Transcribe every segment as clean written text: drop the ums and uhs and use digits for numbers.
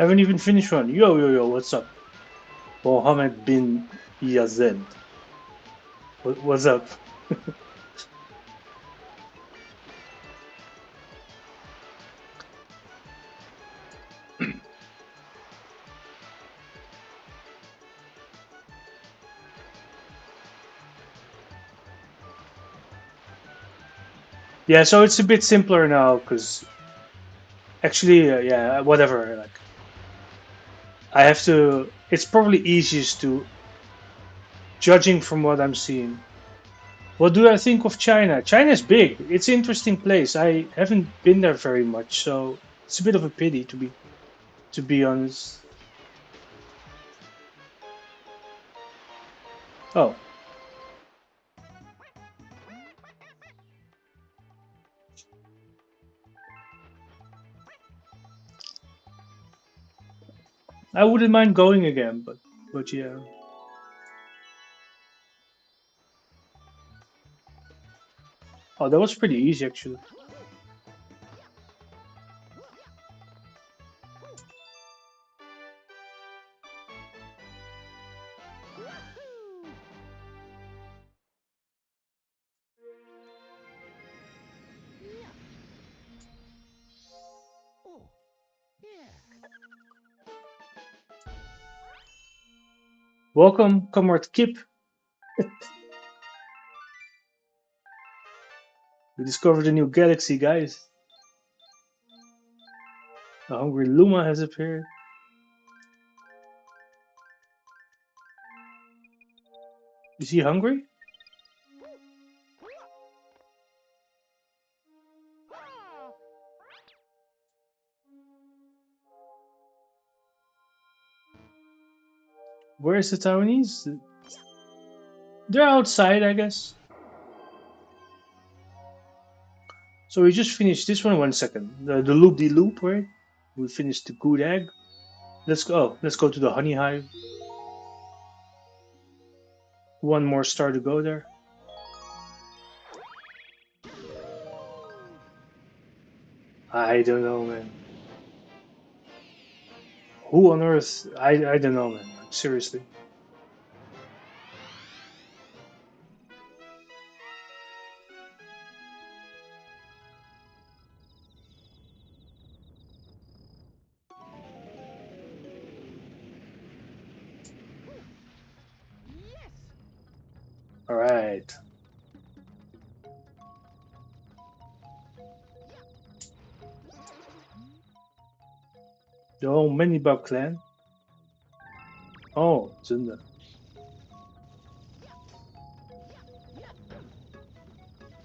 Haven't even finished one. Yo, yo, yo, what's up? Mohammed bin Yazid. What's up? Yeah, so it's a bit simpler now because actually, yeah, whatever. Like, I have to. It's probably easiest to judging from what I'm seeing. What do I think of China? China's big. It's an interesting place. I haven't been there very much, so it's a bit of a pity to be honest. Oh, I wouldn't mind going again, but yeah. Oh, that was pretty easy actually. Welcome, Comrade Kip. We discovered a new galaxy, guys. A hungry Luma has appeared. Is he hungry? Where is the Taiwanese? They're outside, I guess. So we just finished this one. 1 second. The loop de loop, right? We finished the good egg. Let's go. Oh, let's go to the honey hive. One more star to go there. I don't know, man. Who on earth? I don't know, man. Seriously. All right. The whole Manibab clan. Oh, Zunda.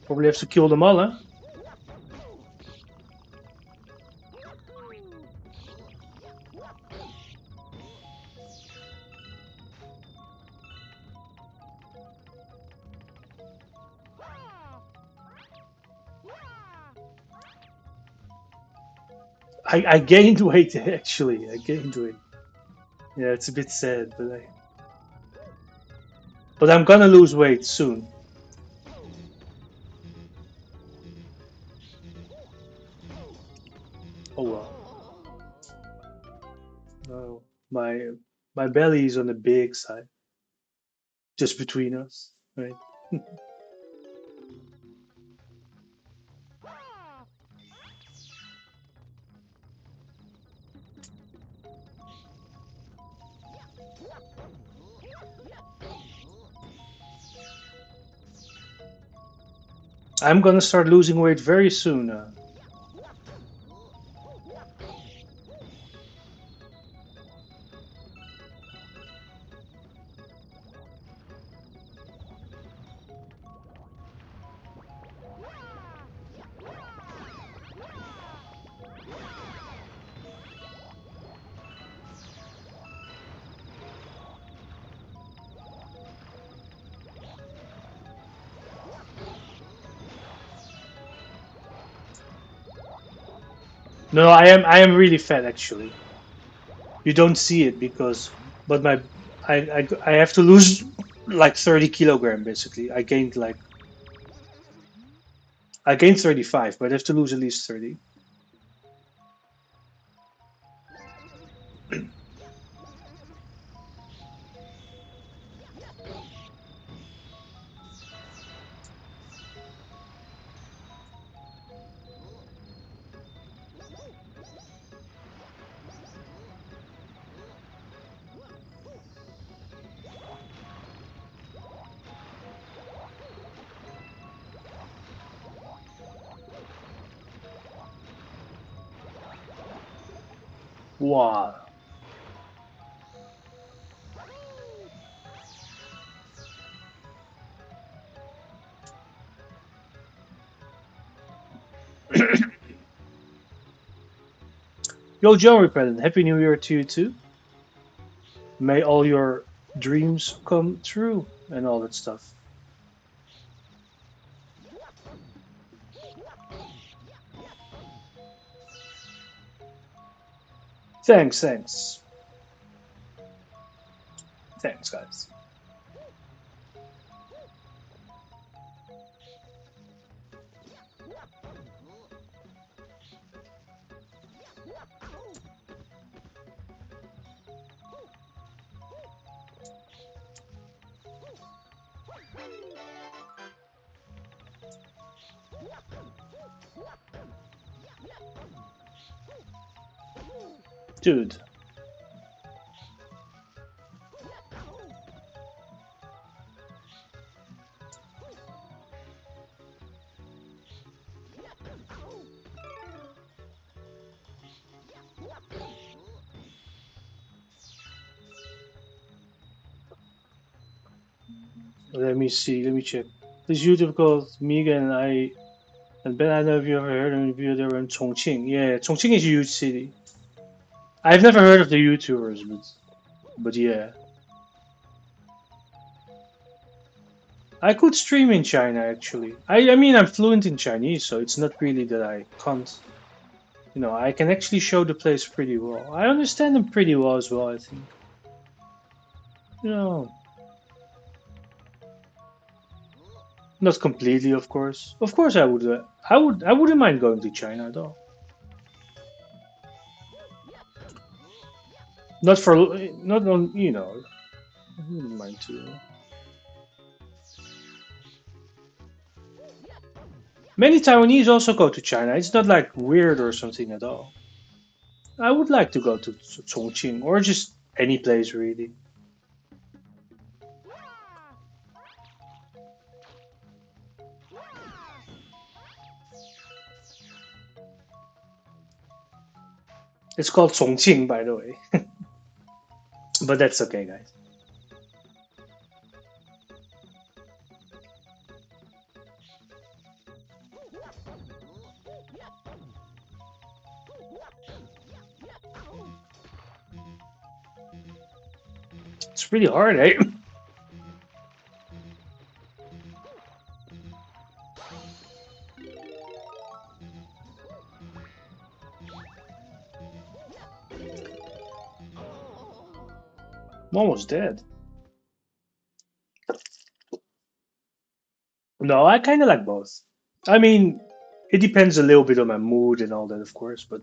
Probably have to kill them all, huh? I gained weight actually. I gained weight. Yeah, it's a bit sad, but I'm gonna lose weight soon. Oh well. No, my belly is on the big side, just between us, right? I'm gonna start losing weight very soon. No, I am really fat actually. You don't see it but I have to lose like 30 kilogram basically. I gained 35, but I have to lose at least 30. Wow. Yo, Joe Repellent, Happy New Year to you too. May all your dreams come true and all that stuff. Thanks, thanks. Thanks, guys. Dude. Let me see, let me check. This YouTube called Megan and Ben, I don't know if you ever heard of him, if they were in Chongqing. Yeah, Chongqing is a huge city. I've never heard of the YouTubers, but yeah. I could stream in China actually. I mean I'm fluent in Chinese, so it's not really that I can't. I can actually show the place pretty well. I understand them pretty well as well, I think. You know, not completely, of course. Of course, I wouldn't mind going to China though. Not for, not on, I wouldn't mind to. Many Taiwanese also go to China. It's not like weird or something at all. I would like to go to Chongqing or just any place really. It's called Chongqing, by the way, but that's okay, guys. It's really hard, eh? I'm almost dead. No, I kind of like both. I mean, it depends a little bit on my mood and all that, of course, but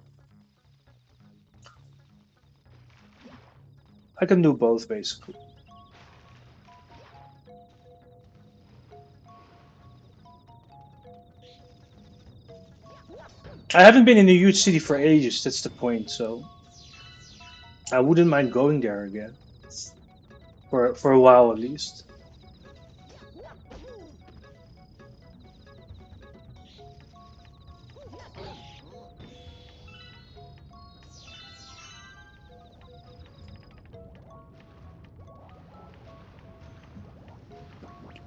I can do both basically. I haven't been in a huge city for ages, that's the point, so I wouldn't mind going there again for a while at least.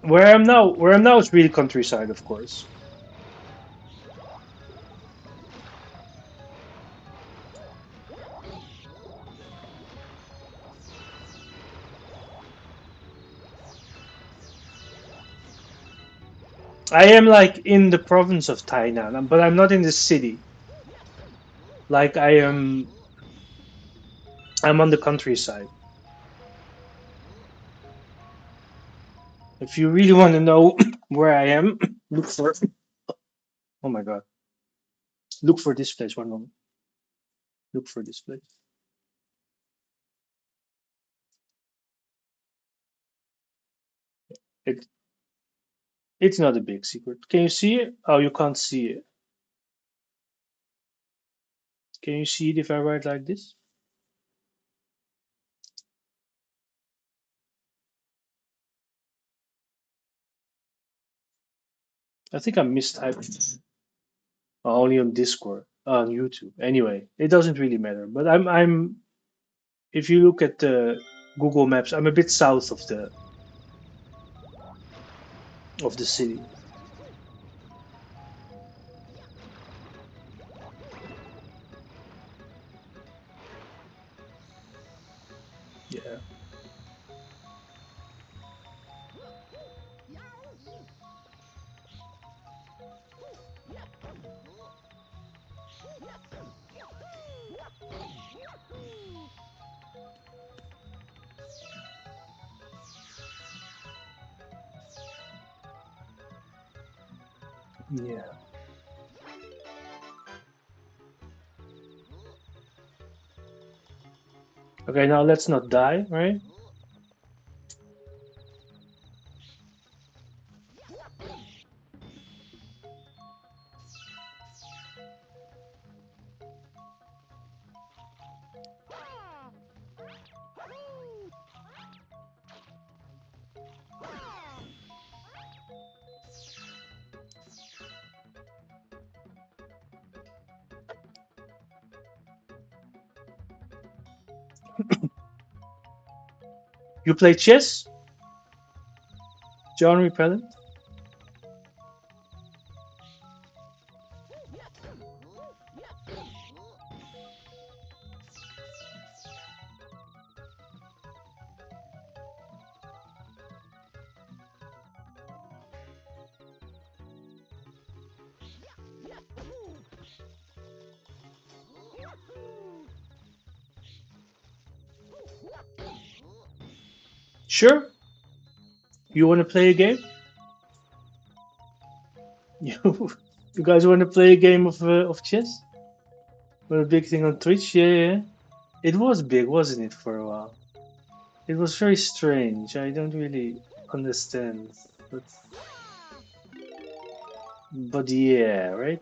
Where I'm now is really countryside, of course. I am like in the province of Tainan, but I'm not in the city. Like I'm on the countryside. If you really want to know where I am, look for. Oh my god, look for this place. One moment. Look for this place. It it's not a big secret. Can you see it? Oh, you can't see it. Can you see it if I write like this? I think I mistyped only on Discord. on YouTube. Anyway, it doesn't really matter. But I'm if you look at the Google Maps, I'm a bit south of the city. Yeah. Yeah. Okay, now let's not die, right? You play chess, John Repellent? Sure. You want to play a game? You, you guys want to play a game of chess? What a big thing on Twitch? Yeah, yeah. It was big, wasn't it, for a while? It was very strange. I don't really understand, but yeah, right?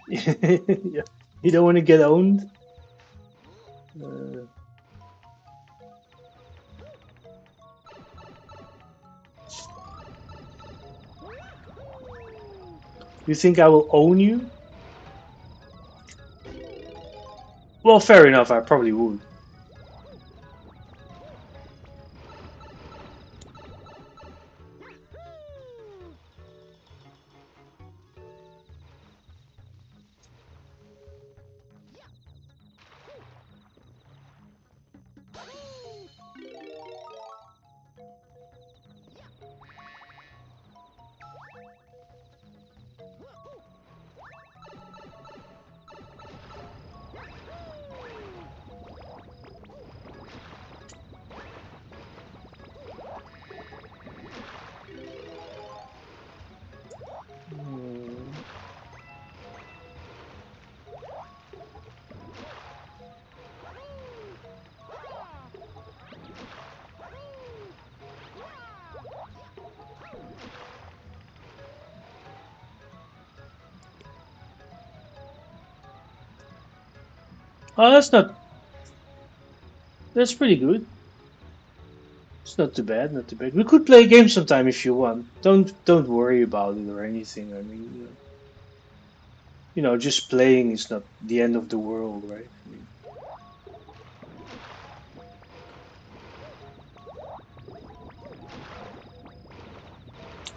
Yeah. You don't want to get owned. Uh, you think I will own you? Well, fair enough. I probably would. Hmm. Oh, that's not. That's pretty good. It's not too bad. Not too bad. We could play a game sometime if you want. Don't worry about it or anything. I mean, just playing is not the end of the world, right? I mean,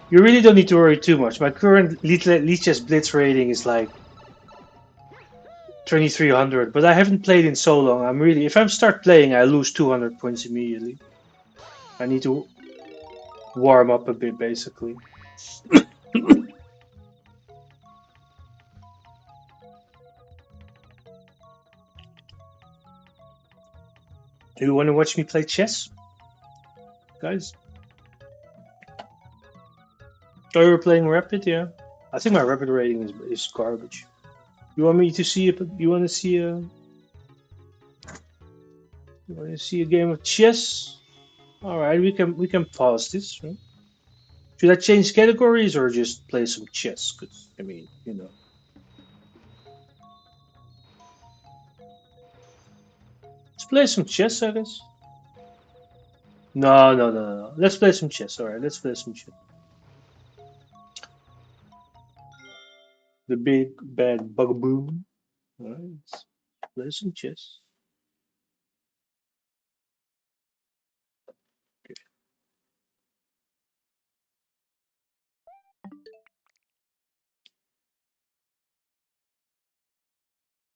you really don't need to worry too much. My current Lichess Blitz rating is like 2300, but I haven't played in so long. If I start playing, I lose 200 points immediately. I need to warm up a bit, basically. Do you want to watch me play chess, guys? Oh, you're playing Rapid, yeah. I think my Rapid rating is garbage. You want me to see a, you want to see a you want to see a game of chess? All right, we can pause this. Right? Should I change categories or just play some chess? Because I mean, let's play some chess, I guess. No, no, no, no, no. Let's play some chess. All right, let's play some chess. The big bad bugaboo. All right, let's play some chess. Okay.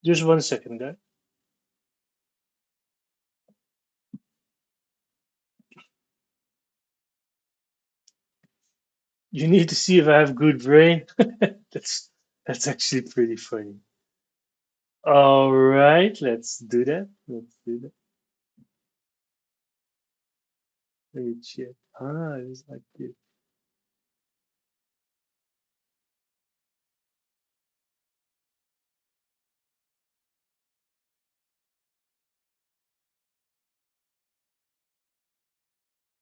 Just 1 second, guys. You need to see if I have good brain. that's that's actually pretty funny. All right, let's do that. Let's do that. Let me check. Ah, it's like this.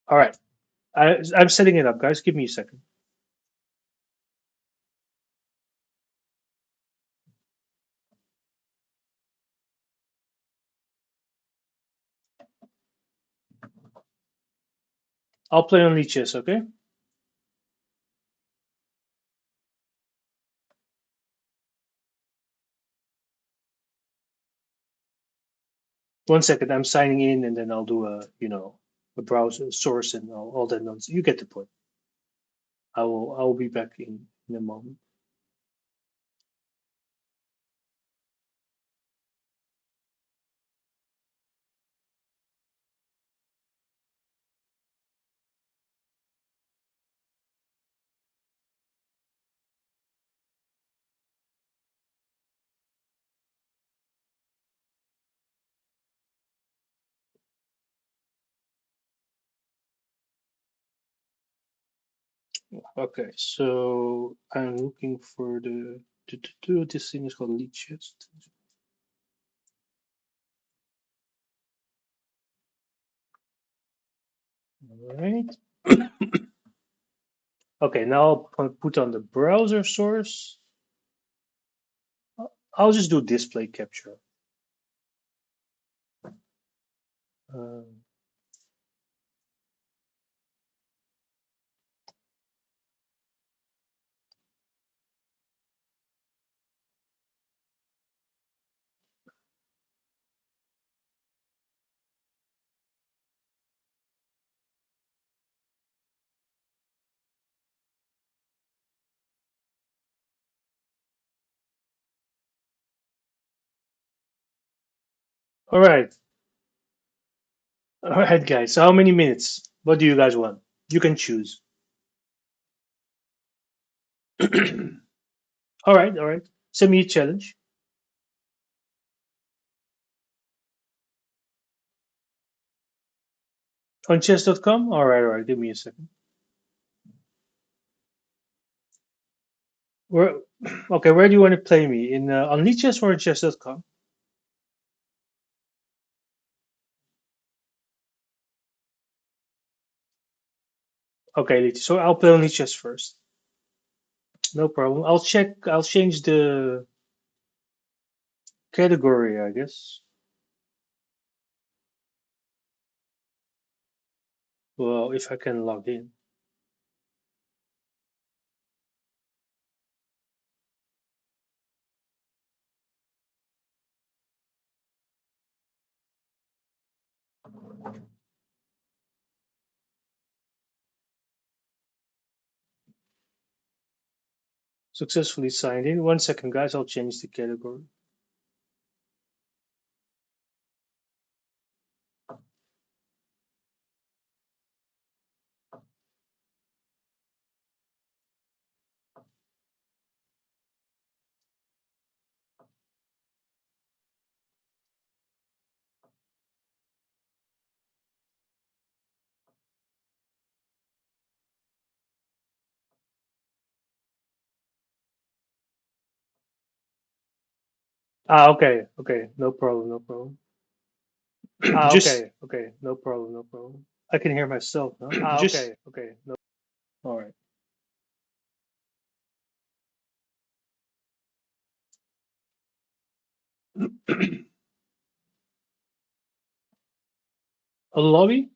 All right, I'm setting it up, guys. Give me a second. I'll play only chess, okay? 1 second. I'm signing in, and then I'll do a browser source and all that nonsense. You get the point. I will be back in a moment. Okay, so I'm looking for this thing is called lead chest. All right. Okay, now I'll put on the browser source. I'll just do display capture. Um, all right. All right, guys. So how many minutes? What do you guys want? You can choose. All right, all right. Send me a challenge on chess.com. All right. Give me a second. Where? Okay, where do you want to play me? In on Lichess or on chess.com? Okay, so I'll play on Lichess first. No problem. I'll check. I'll change the category, I guess. Well, if I can log in. Successfully signed in. 1 second, guys. I'll change the category. Ah, okay, okay. No problem, no problem. Just okay. No problem, no problem. I can hear myself now. Just okay. No. All right. A lobby?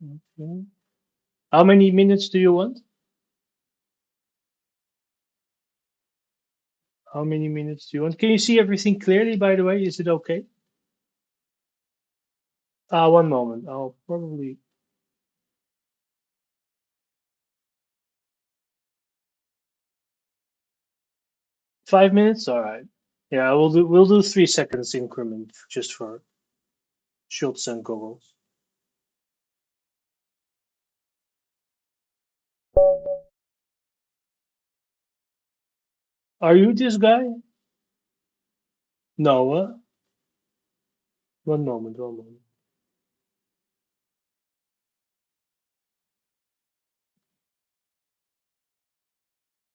Okay. How many minutes do you want? How many minutes do you want? Can you see everything clearly, by the way? Is it okay? One moment. I'll probably 5 minutes. All right. Yeah, we'll do 3 seconds increment just for shots and goggles. Are you this guy? No. 1 moment. 1 moment.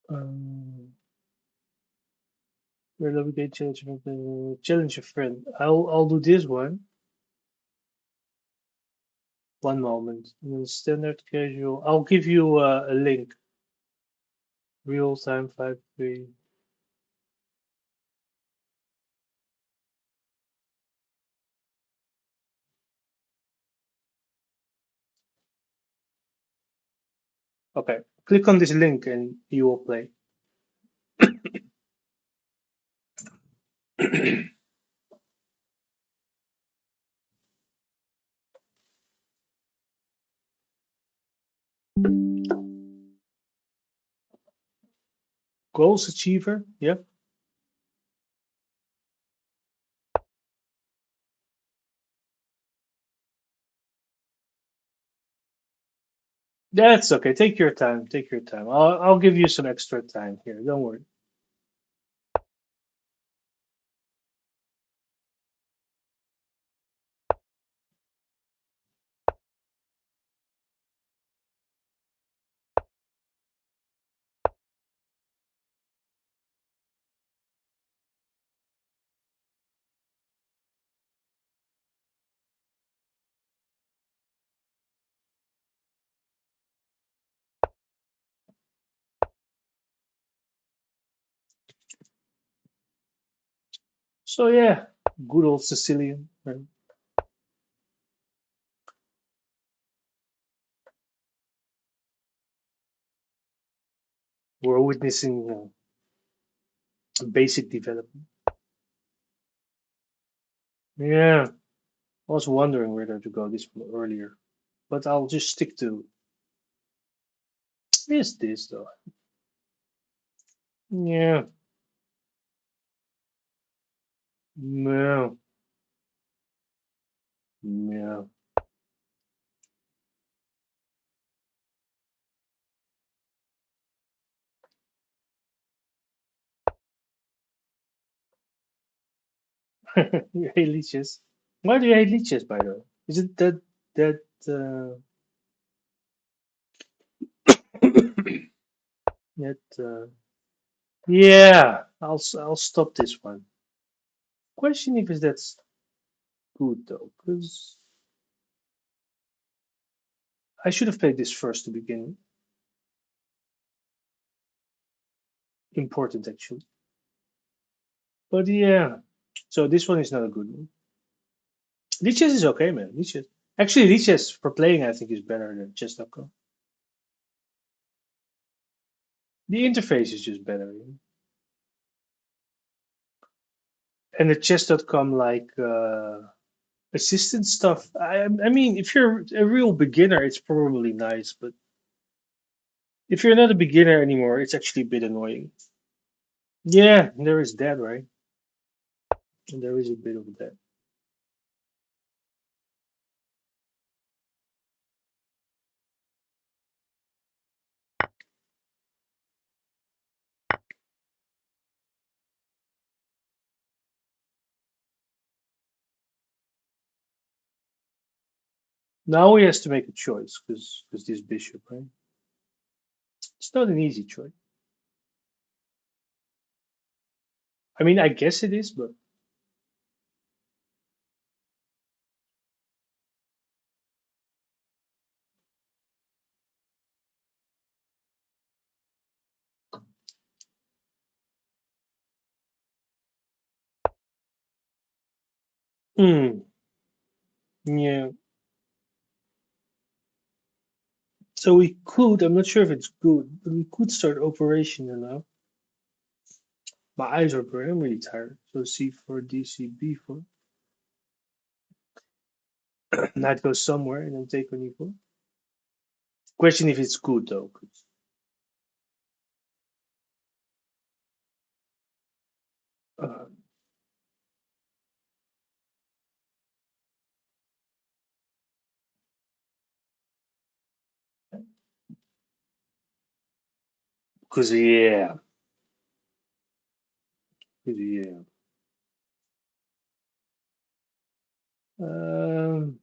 Um, Relocate challenge a friend. I'll do this one. 1 moment. And then standard casual. I'll give you a link. Real time 5-3. Okay. Click on this link and you will play. Goals achiever. Yep. That's okay. Take your time. Take your time. I'll give you some extra time here. Don't worry. So yeah, good old Sicilian. Right? We're witnessing basic development. Yeah, I was wondering whether to go this one earlier, but I'll just stick to this though. Yeah, no, yeah. You hate leeches. Why do you hate leeches, by the way? Is it that that yeah? I'll stop this one. Question if that's good though, because I should have played this first to begin. Important actually, but yeah. So this one is not a good one. Leeches is okay, man. Leeches. Actually, Leeches for playing, I think, is better than chess.com. The interface is just better. And the chess.com, like, assistant stuff. I mean, if you're a real beginner, it's probably nice. But if you're not a beginner anymore, it's actually a bit annoying. Yeah, there is that, right? And there is a bit of that. Now he has to make a choice because this bishop, right? It's not an easy choice. I mean, I guess it is, but hmm, yeah. So we could, I'm not sure if it's good, but we could start operation now. My eyes are burning. I'm really tired. So C4, DCB4. Knight goes somewhere and then take on E4. Question if it's good though. Uh, Cause yeah. Cause yeah. Um,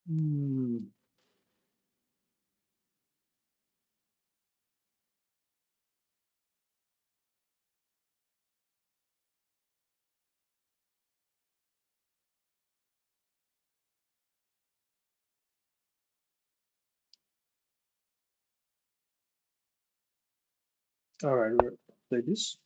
hmm. All right, we'll play this.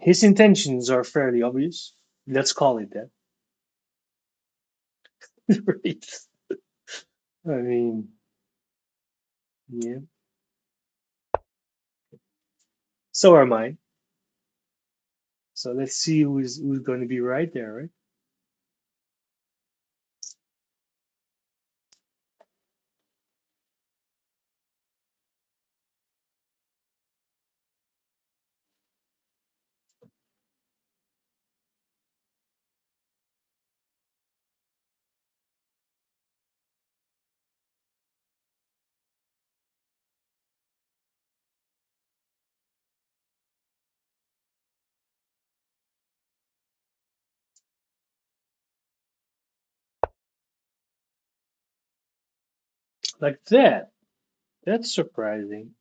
His intentions are fairly obvious. Let's call it that. Right. I mean, yeah. So are mine. So let's see who's going to be right there, right? Like that. That's surprising.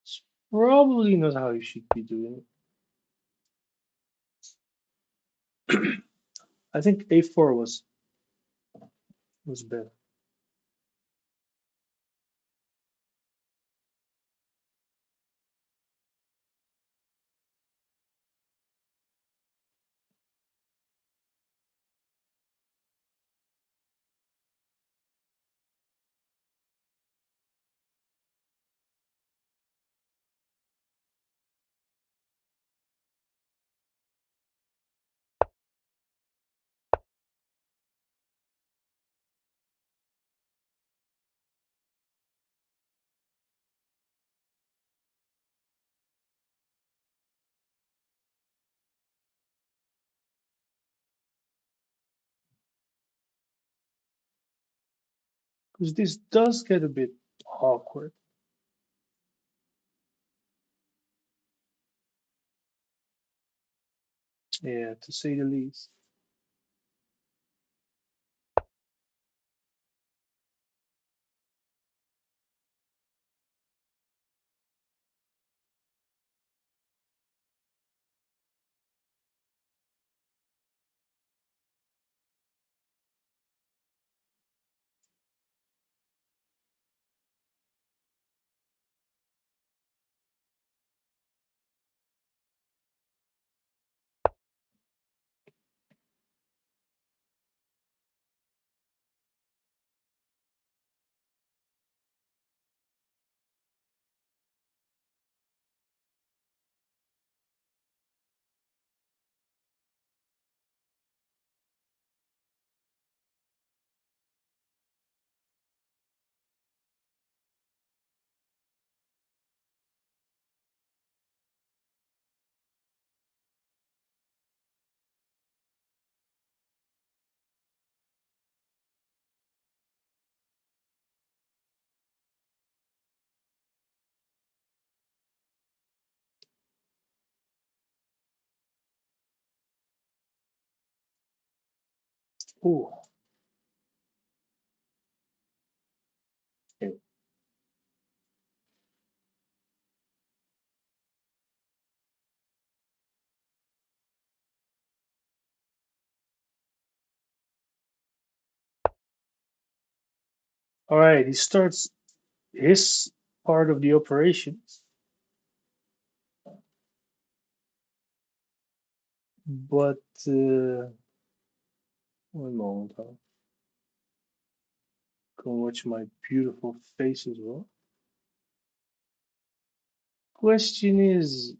It's probably not how you should be doing it. I think A4 was better. Because this does get a bit awkward. Yeah, to say the least. Ooh. Okay. All right, he starts his part of the operation, but one moment, I can watch my beautiful face as well. Question is,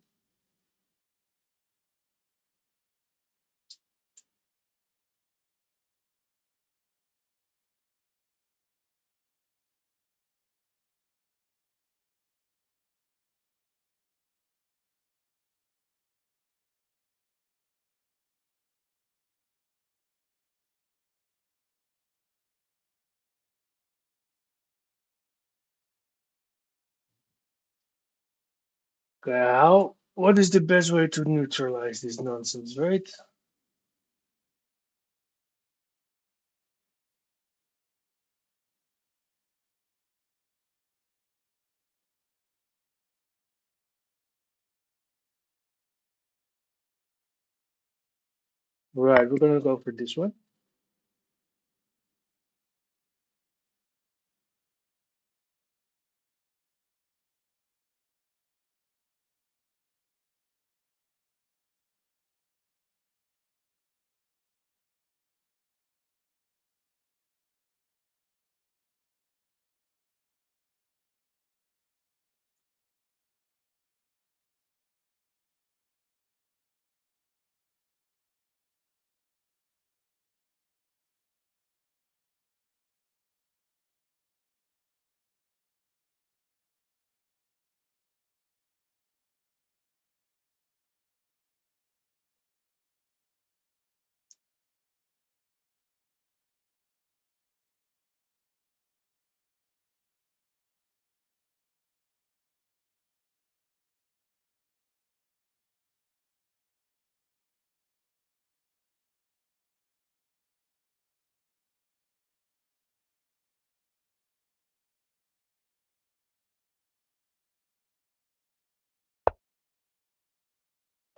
how? What is the best way to neutralize this nonsense, right? Right, we're gonna go for this one.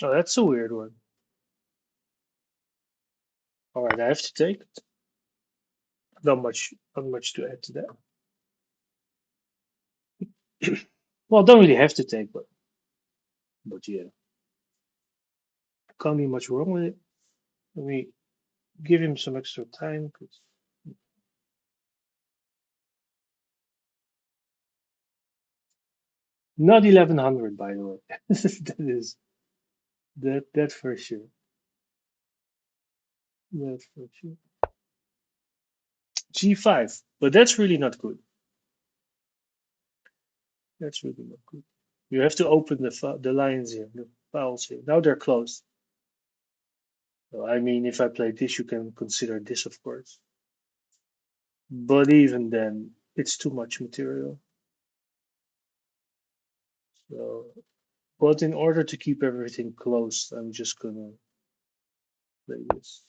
Oh, that's a weird one. All right, I have to take it. Not much to add to that. Well, don't really have to take, but yeah, can't be much wrong with it. Let me give him some extra time. 'Cause not 1100, by the way. That is that for sure. That for sure. G5, but that's really not good. That's really not good. You have to open the lines here, the files here. Now they're closed. So, I mean, if I play this, you can consider this, of course. But even then, it's too much material. So, but in order to keep everything closed, I'm just gonna play this.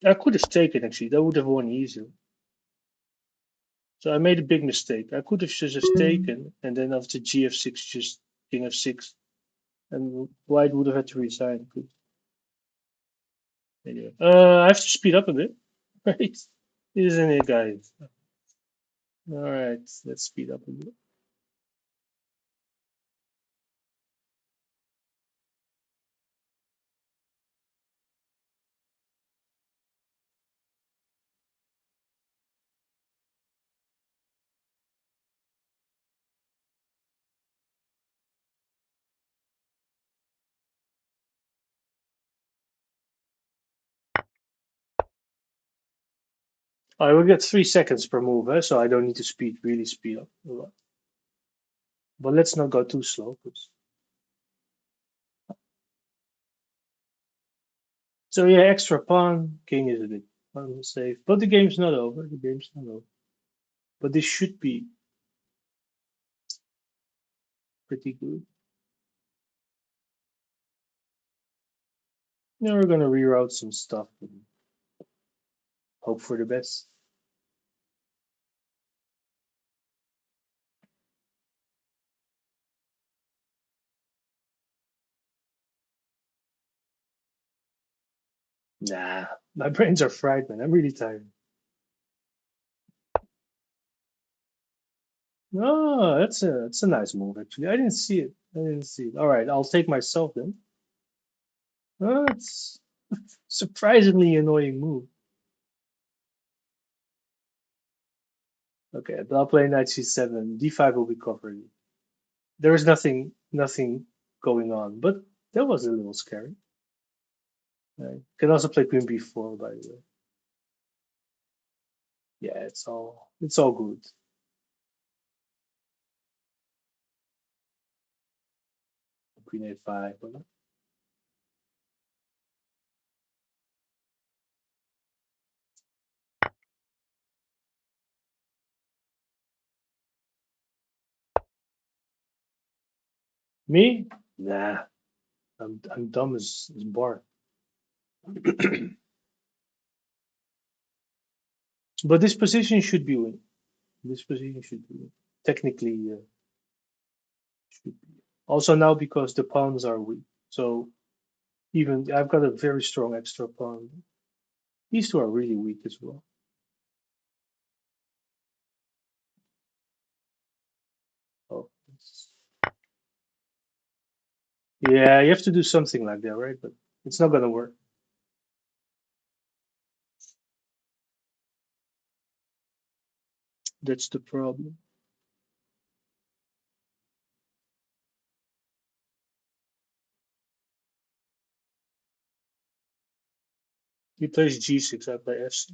I could have taken actually. That would have won easily. So I made a big mistake. I could have just taken, and then after GF6, just King F6, and White would have had to resign. Anyway, I have to speed up a bit, right? Isn't it, guys? All right, let's speed up a bit. I will get 3 seconds per move, so I don't need to really speed up a lot. But let's not go too slow. So yeah, extra pawn, king is a bit unsafe, but the game's not over. The game's not over. But this should be pretty good. Now we're gonna reroute some stuff and hope for the best. Nah, my brains are fried, man. I'm really tired. Oh, that's a nice move actually. I didn't see it. I didn't see it. All right, I'll take myself then. Oh, it's surprisingly annoying move. Okay, but I'll play knight c7. d5 will be covered. There is nothing going on, but that was a little scary. Right. Can also play queen b4 by the way. Yeah, it's all good. Queen a5. Me? Nah, I'm dumb as bar. But this position should be win. This position should be win. Technically, should be. Also now because the pawns are weak, so even I've got a very strong extra pawn. These two are really weak as well. Oh, yeah, you have to do something like that, right? But it's not gonna work. That's the problem. He plays g6, I play f6.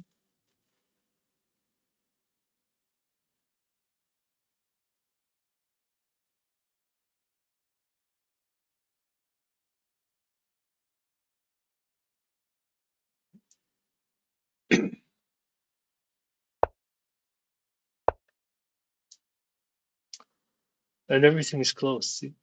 And everything is close. See?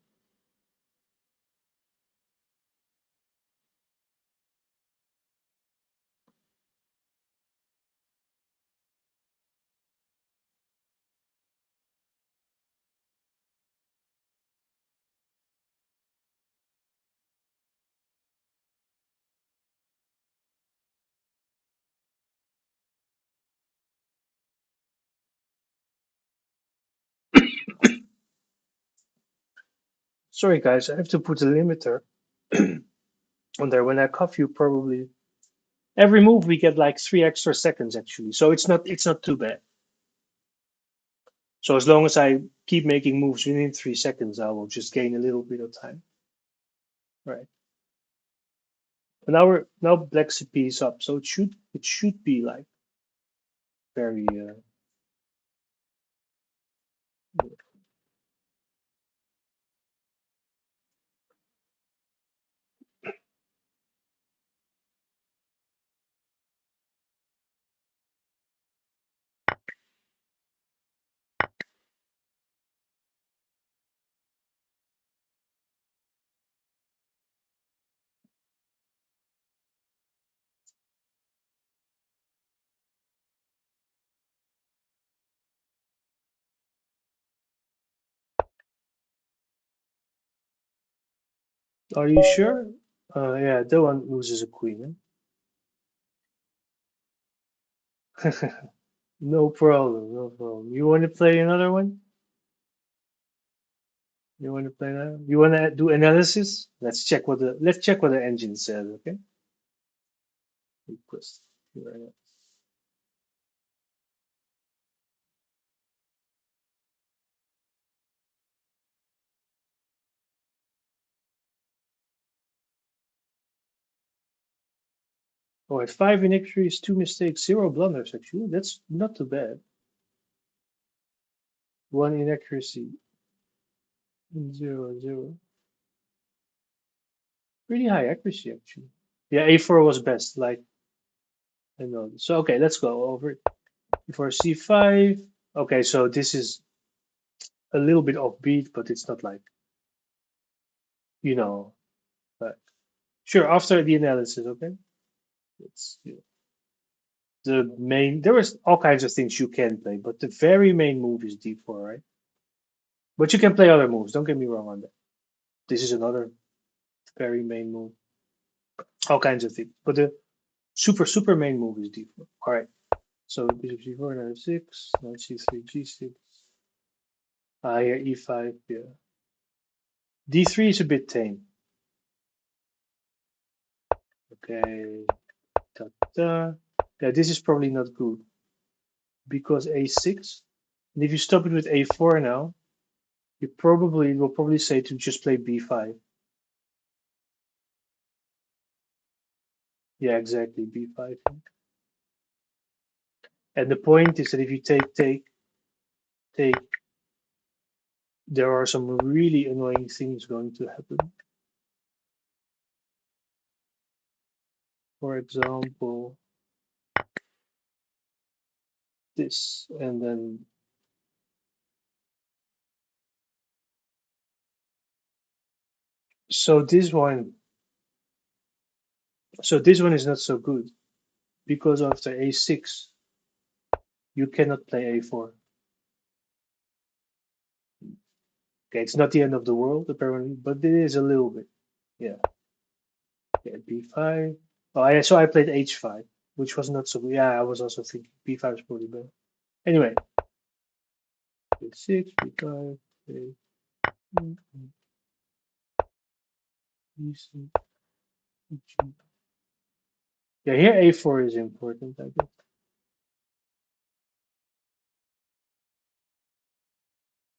Sorry, guys, I have to put a limiter on there. When I cuff you, probably every move we get like 3 extra seconds actually. So it's not too bad. So as long as I keep making moves within 3 seconds, I will just gain a little bit of time. Right. But now black CP is up, so it should be like very Are you sure? Yeah, that one loses a queen. Eh? No problem, no problem. You want to play another one? You want to play another? You want to do analysis? Let's check what the engine says. Okay. Request. Oh, at 5 inaccuries, 2 mistakes, 0 blunders. Actually, that's not too bad. 1 inaccuracy, 0, 0. Pretty high accuracy actually. Yeah, A4 was best. Like I know. So okay, let's go over it. Before C5. Okay, so this is a little bit offbeat, but it's not like you know. Like, Sure, after the analysis, okay? It's the main. There is all kinds of things you can play, but the very main move is d4, right? But you can play other moves. Don't get me wrong on that. This is another very main move. All kinds of things, but the super main move is d4. All right. So bishop g4, knight f6, knight c3, g6. Here e5. Yeah. d3 is a bit tame. Okay. Da, da. Yeah, this is probably not good because a6. And if you stop it with a4 now, you probably will probably say to just play b5. Yeah, exactly, b5. And the point is that if you take, there are some really annoying things going to happen. For example, this, and then so this one, so this one is not so good because after a6 you cannot play a4. Okay, it's not the end of the world apparently, but it is a little bit. Yeah. Yeah, b5. Oh, yeah, so I played h5, which was not so good. Yeah, I was also thinking b5 is probably better. Anyway, b6, b5, b6, yeah, here a4 is important, I guess.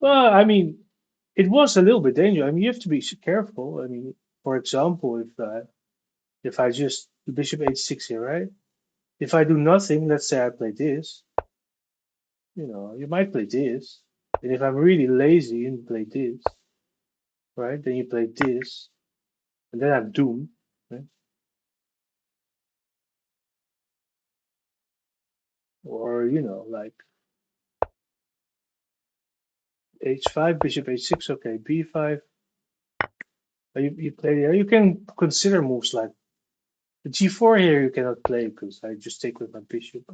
Well, I mean, it was a little bit dangerous. I mean, you have to be careful. I mean, for example, if I just do bishop h6 here, right? If I do nothing, let's say I play this, you might play this. And if I'm really lazy and play this, right? Then you play this, and then I'm doomed, right? Or, like h5, bishop h6, okay, b5. You play there. You can consider moves like the g4 here. You cannot play because I just take with my bishop.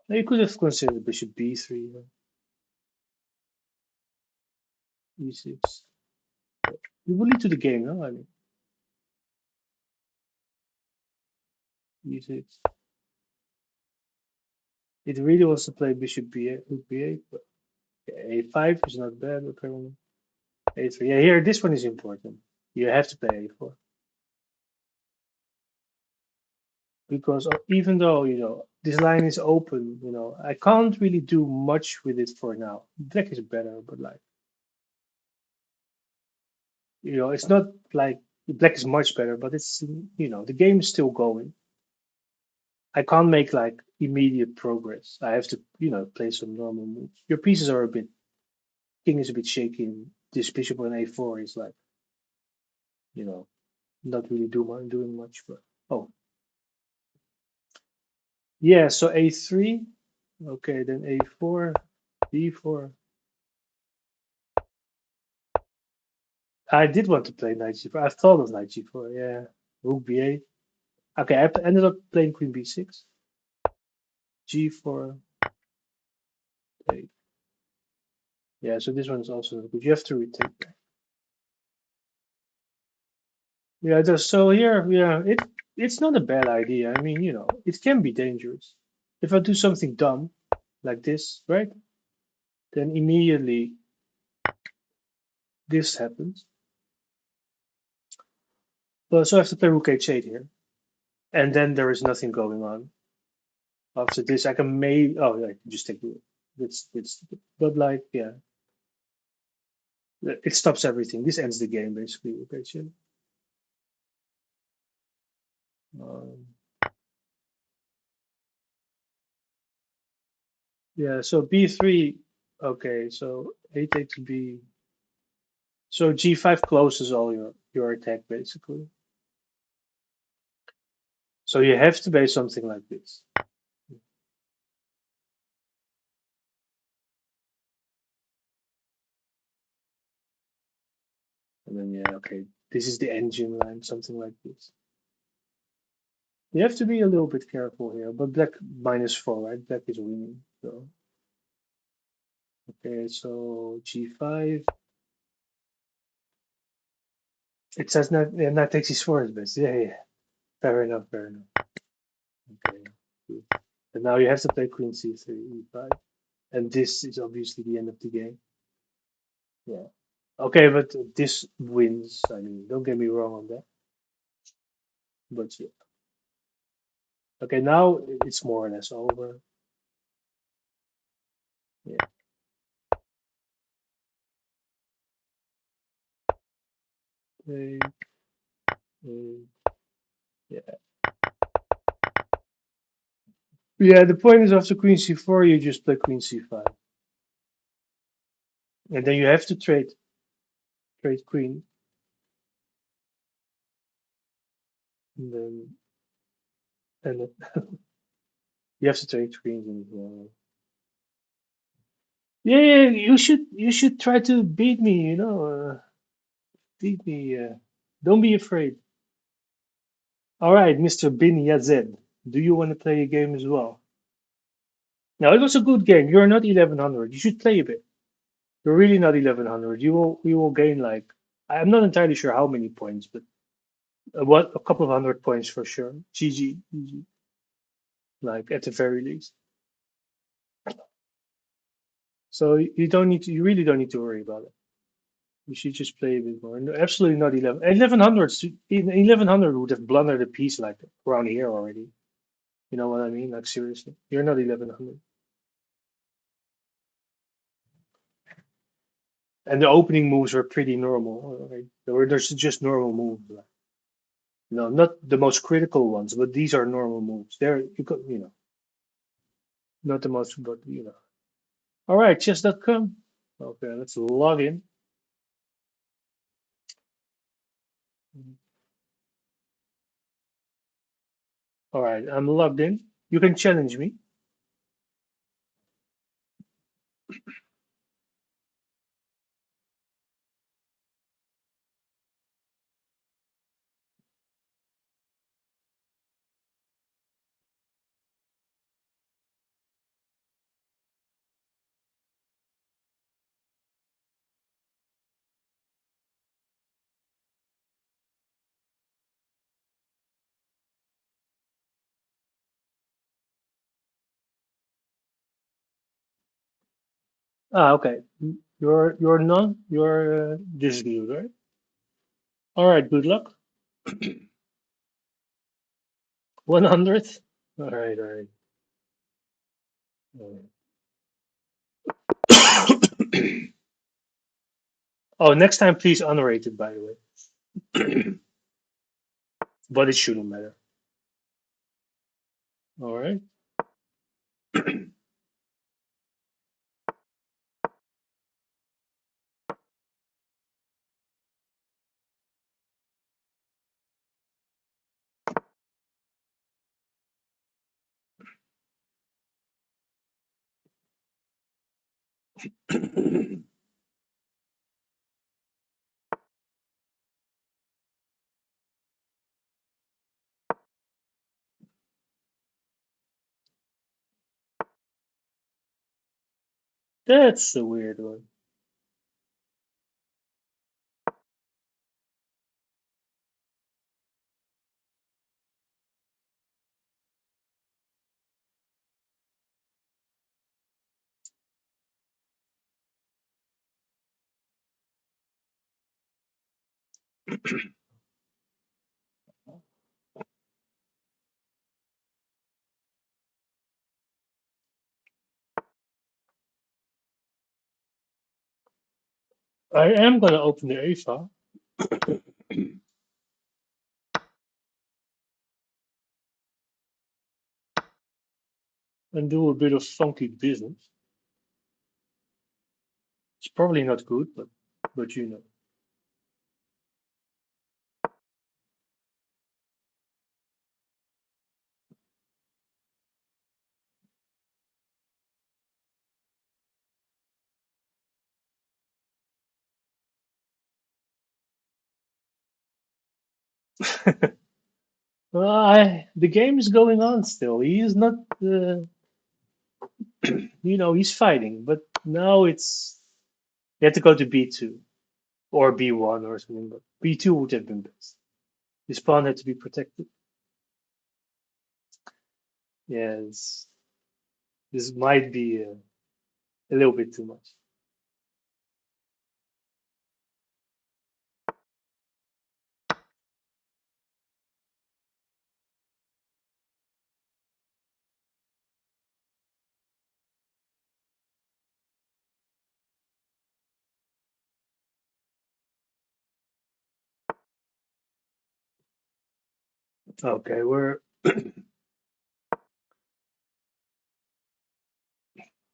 Now you could have considered bishop b3, e6. You will lead to the game, no? I mean, e6. It really wants to play bishop b8, rook b8, but a5 is not bad. Okay, a3. Yeah, here this one is important. You have to play a4 because even though this line is open, I can't really do much with it for now. Black is better, but like it's not like black is much better, but it's the game is still going. I can't make like immediate progress. I have to play some normal moves. Your pieces are a bit king is a bit shaky. And this bishop on a4 is like you know not really doing much. But oh yeah, so a3. Okay, then a4, b4. I did want to play knight g4. I thought of knight g4. Yeah, rook b8. Okay, I ended up playing queen b6, g4. Take. Yeah, so this one is also good. You have to retake that. Yeah, so here, yeah, it's not a bad idea. I mean, it can be dangerous. If I do something dumb like this, right? Then immediately this happens. Well, so I have to play rook h8 here, and then there is nothing going on. After this, I can maybe I can just take the rook. It's but like yeah, it stops everything. This ends the game basically. Rook h8. Um, yeah, so b3. Okay, so a8 to b. So g5 closes all your attack basically. So you have to play something like this. And then yeah, okay, this is the engine line, something like this. You have to be a little bit careful here, but black -4, right? Black is winning. So okay, so g5. It says not yeah, knight takes e4 is best. Yeah, yeah. Fair enough, fair enough. Okay. Good. And now you have to play queen c3, e5. And this is obviously the end of the game. Yeah. Okay, but this wins. I mean, don't get me wrong on that. But yeah. Okay, now it's more or less over. Yeah. Play, play, yeah. Yeah, the point is after queen c4, you just play queen c5. And then you have to trade queen. And then and you have to trade queens as well. Yeah, yeah, you should try to beat me, beat me. Don't be afraid. All right, Mr. Bin Yazid, do you want to play a game as well? Now it was a good game. You're not 1100. You should play a bit. You're really not 1100. You will gain like I'm not entirely sure how many points, but what a couple of hundred points for sure. GG, GG. Like at the very least. So you don't need to. You really don't need to worry about it. You should just play a bit more. No, absolutely not 11. 1100. 1100 would have blundered a piece like around here already. You know what I mean? Like seriously, you're not 1100. And the opening moves were pretty normal. Right? There's just normal moves. Like, not the most critical ones, but these are normal moves. They're not the most, but All right, chess.com. Okay, let's log in. All right, I'm logged in. You can challenge me. Ah, okay. You're none. You're this dude, right? All right. Good luck. 100. All right. All right. Oh, next time, please unrate it, by the way. But it shouldn't matter. All right. That's a weird one. I am gonna open the A file and do a bit of funky business. It's probably not good, but you know. Well, the game is going on still. He is not, he's fighting, but now you have to go to B2 or B1 or something. But B2 would have been best. His pawn had to be protected. Yes, this might be a little bit too much. Okay, we're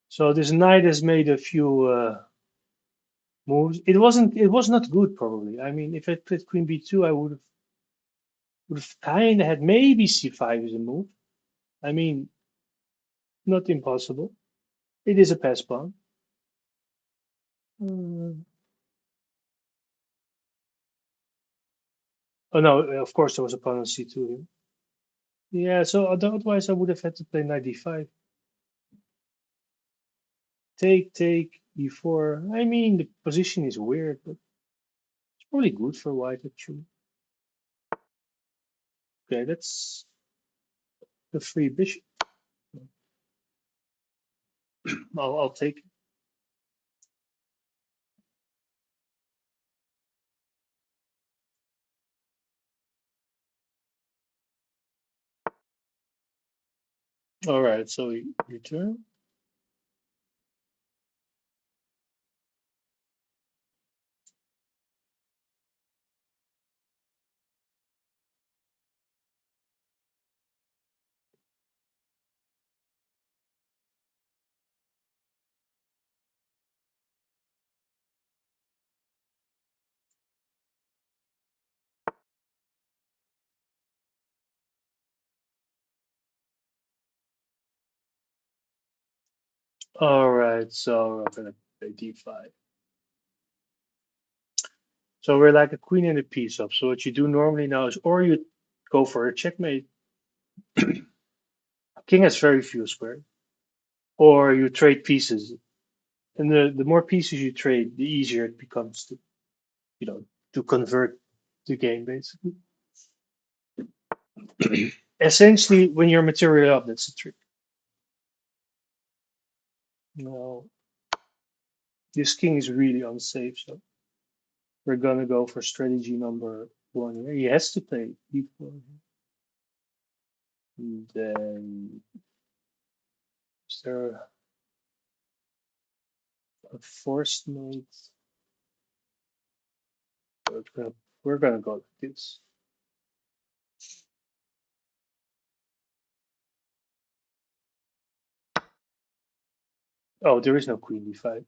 so this knight has made a few moves. It was not good probably. I mean, if I played Queen B2, I would have kind of had maybe C5 as a move. I mean, not impossible. It is a pass pawn. Mm. Oh no, of course there was a pawn on C2 here. Yeah, so otherwise I would have had to play knight D5. Take, E4. I mean, the position is weird, but it's probably good for white actually. Okay, that's the free bishop. I'll take it. All right, so we return. All right, so I'm gonna play D5. So we're like a queen and a piece up. So what you do normally now is, or you go for a checkmate. King has very few squares, or you trade pieces. And the more pieces you trade, the easier it becomes to, you know, to convert the game basically. Essentially, when you're material up, that's the trick. Now, this king is really unsafe, so we're gonna go for strategy number one here. He has to play e4. And then is there a forced mate? We're gonna go like this. Oh, there is no queen d5.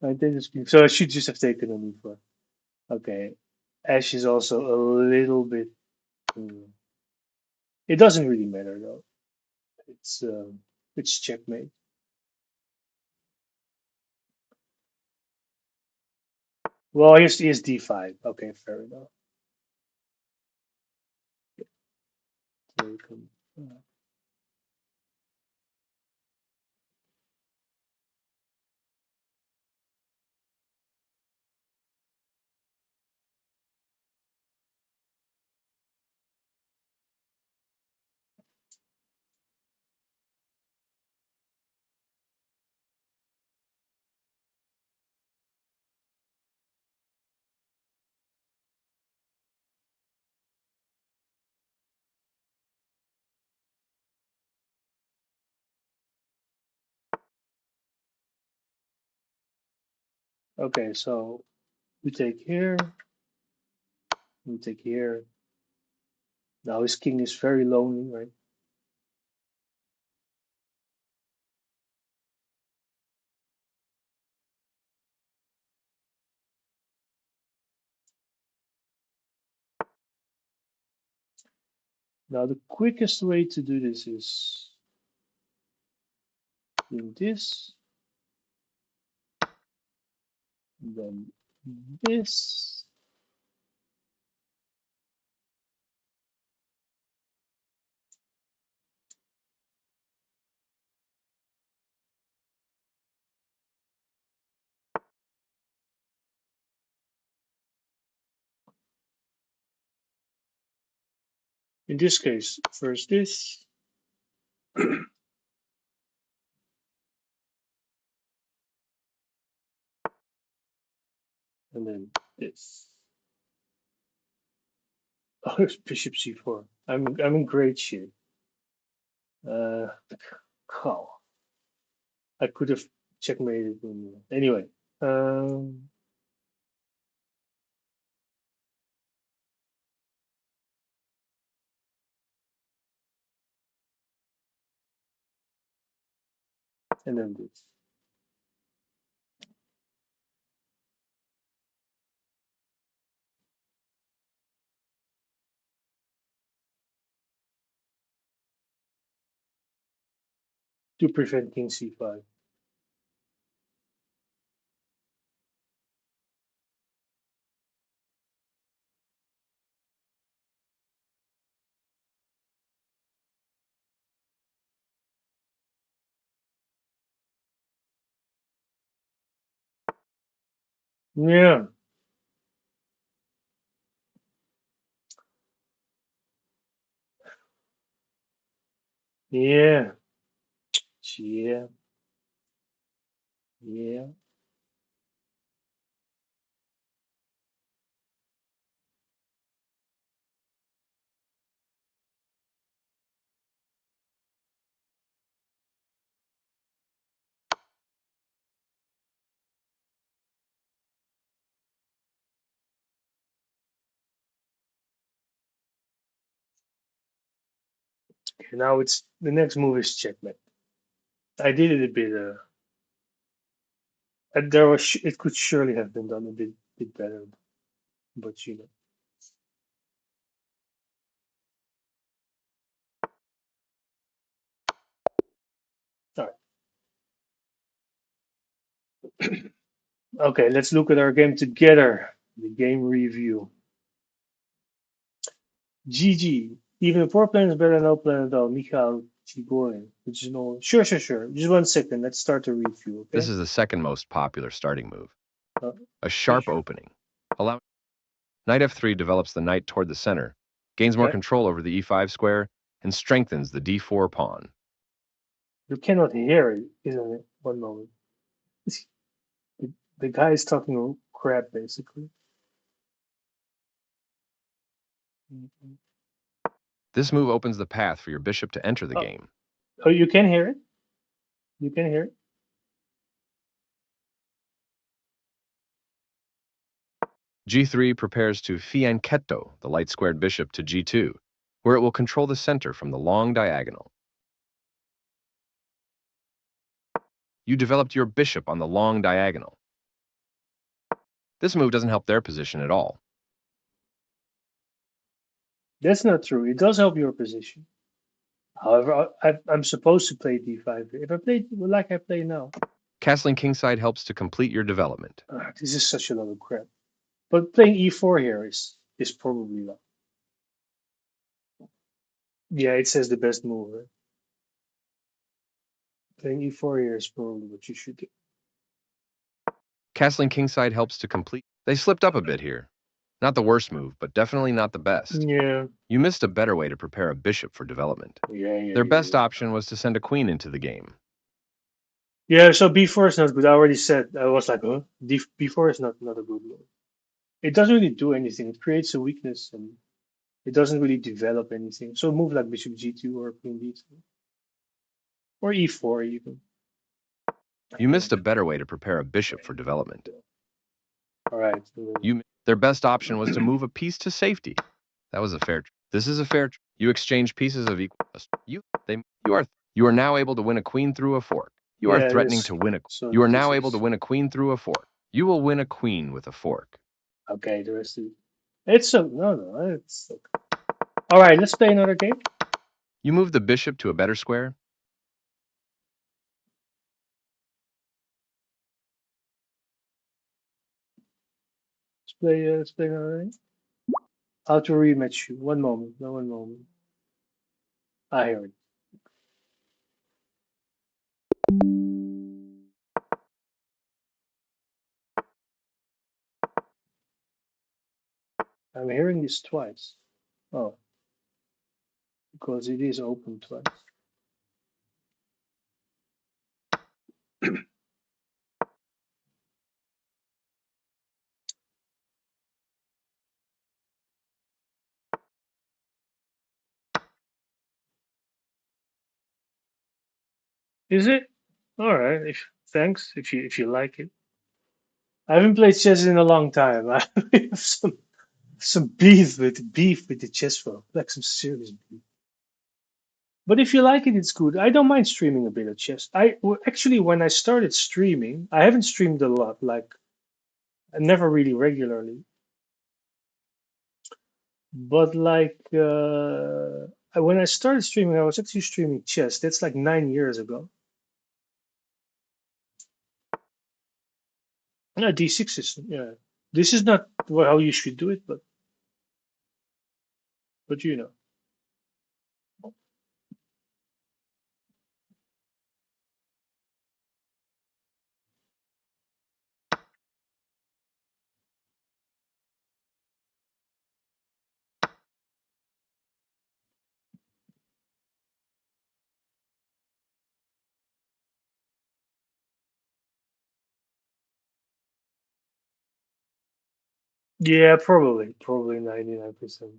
I did this, so I should just have taken an e4. Okay, Ash is also a little bit. hmm, It doesn't really matter though. It's um, it's checkmate. Well, here's d5. Okay, fair enough. Uh, Okay, so we take here, we take here. Now his king is very lonely, right? Now the quickest way to do this is doing this, then this, In this case, first this. And then this. Oh, it's bishop c4. I'm in great shape. Oh, I could have checkmated him. Anyway, um, and then this. To prevent king c5. Yeah, yeah, yeah, yeah. Okay, now it's the next move is checkmate. I did it a bit. There was it could surely have been done a bit better, but you know. All right. Okay, let's look at our game together. The game review. GG. Even a poor plan is better than no plan at all. Mikhail Chigorin. Which is no. Sure. Just 1 second. Let's start the review. Okay. This is the second most popular starting move. Uh, A sharp opening. Allow Knight f3 develops the knight toward the center, gains more yeah. control over the e5 square, and strengthens the d4 pawn. You cannot hear it, isn't it? One moment. The guy is talking crap, basically. This move opens the path for your bishop to enter the Oh, game. oh, you can hear it? You can hear it? g3 prepares to fianchetto the light-squared bishop to g2, where it will control the center from the long diagonal. You developed your bishop on the long diagonal. This move doesn't help their position at all. That's not true. It does help your position. However, I'm supposed to play d5. If I play like I play now. Castling kingside helps to complete your development. This is such a lot of crap. But playing e4 here is probably not. Yeah, it says the best move. Right? Playing e4 here is probably what you should do. Castling kingside helps to complete. They slipped up a bit here. Not the worst move, but definitely not the best. Yeah. You missed a better way to prepare a bishop for development. Yeah. Their best option was to send a queen into the game. Yeah, so b4 is not good. I already said. I was like, huh? B4 is not a good move. It doesn't really do anything. It creates a weakness and it doesn't really develop anything. So a move like bishop g2 or queen d2 or e4 even. You missed a better way to prepare a bishop for development. All right. Their best option was to move a piece to safety. That was a fair. This is a fair. You exchange pieces of equal. You are now able to win a queen through a fork. You are threatening to win a. So You are now able to win a queen through a fork. You will win a queen with a fork. Okay, the rest of it. It's so no, it's okay. All right, let's play another game. You move the bishop to a better square. Let's play another game. How to rematch you? One moment. No, one moment. I hear it. I'm hearing this twice. Oh. because it is open twice. Is it? All right. Thanks if you like it. I haven't played chess in a long time. I have some beef with the chess world, like some serious beef. But if you like it, it's good. I don't mind streaming a bit of chess. Actually, when I started streaming, I haven't streamed a lot, like never really regularly. But like when I started streaming, I was actually streaming chess. That's like 9 years ago. Yeah, D6 is yeah. This is not how you should do it, but you know. Yeah, probably 99%.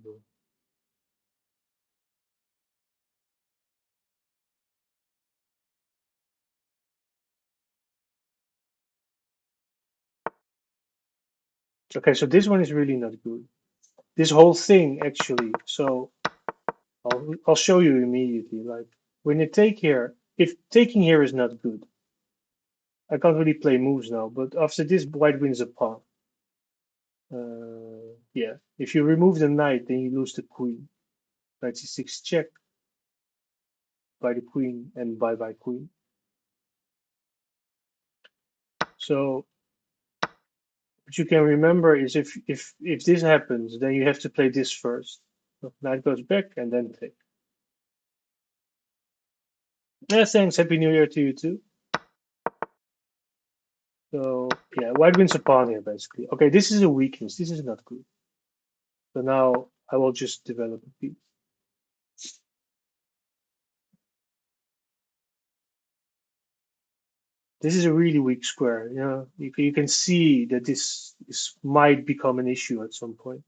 Okay, so this one is really not good. This whole thing actually. So I'll show you immediately. Like when you take here, if taking here is not good, I can't really play moves now. But after this, white wins a pawn. Yeah, if you remove the knight, then you lose the queen. Knight c6 check by the queen and bye queen. So what you can remember is if this happens, then you have to play this first. So knight goes back and then take. Yeah, thanks. Happy New Year to you too. So yeah, white wins a pawn here basically. Okay, this is a weakness. This is not good. So now I will just develop a piece. This is a really weak square. You know, you can see that this might become an issue at some point.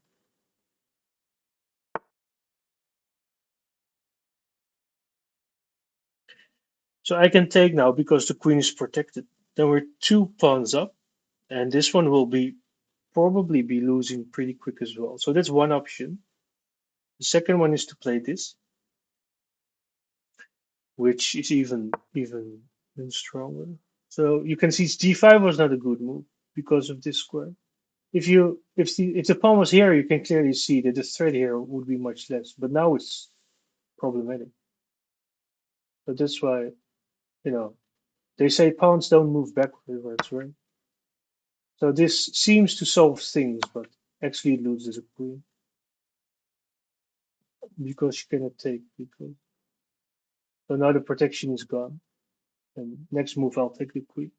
So I can take now because the queen is protected. Then we're 2 pawns up, and this one will be probably be losing pretty quick as well. So that's one option. The second one is to play this, which is even stronger. So you can see g5 was not a good move because of this square. If the pawn was here, you can clearly see that the threat here would be much less. But now it's problematic. So that's why they say pawns don't move backwards, right? So this seems to solve things, but actually it loses a queen because you cannot take. Because so now the protection is gone. And next move, I'll take the queen.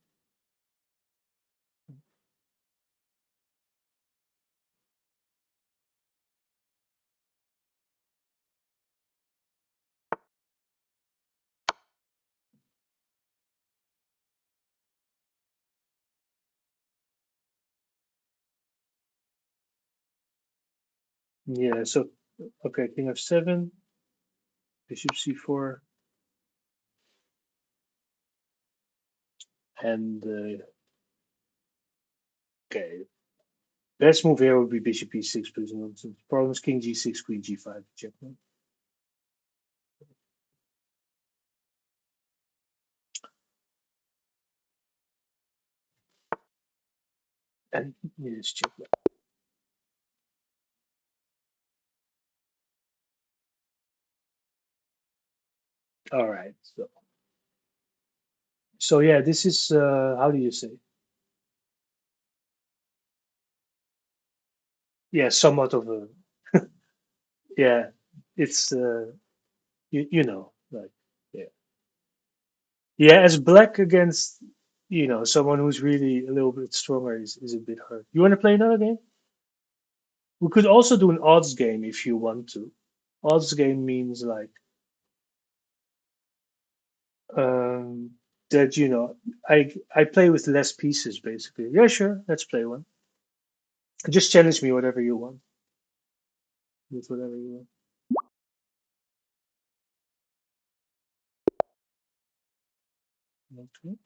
Yeah. So okay, king f7, bishop c4, and okay. Best move here would be bishop e6, but it's nonsense. Problem is king g6, queen g5, checkmate. And yes, checkmate. All right. So yeah, this is how do you say? Yeah, somewhat of a yeah. It's like yeah, yeah. As black against someone who's really a little bit stronger is a bit hard. You want to play another game? We could also do an odds game if you want to. Odds game means like that I play with less pieces basically. Yeah, sure, let's play one. Just challenge me whatever you want. With whatever you want. Okay.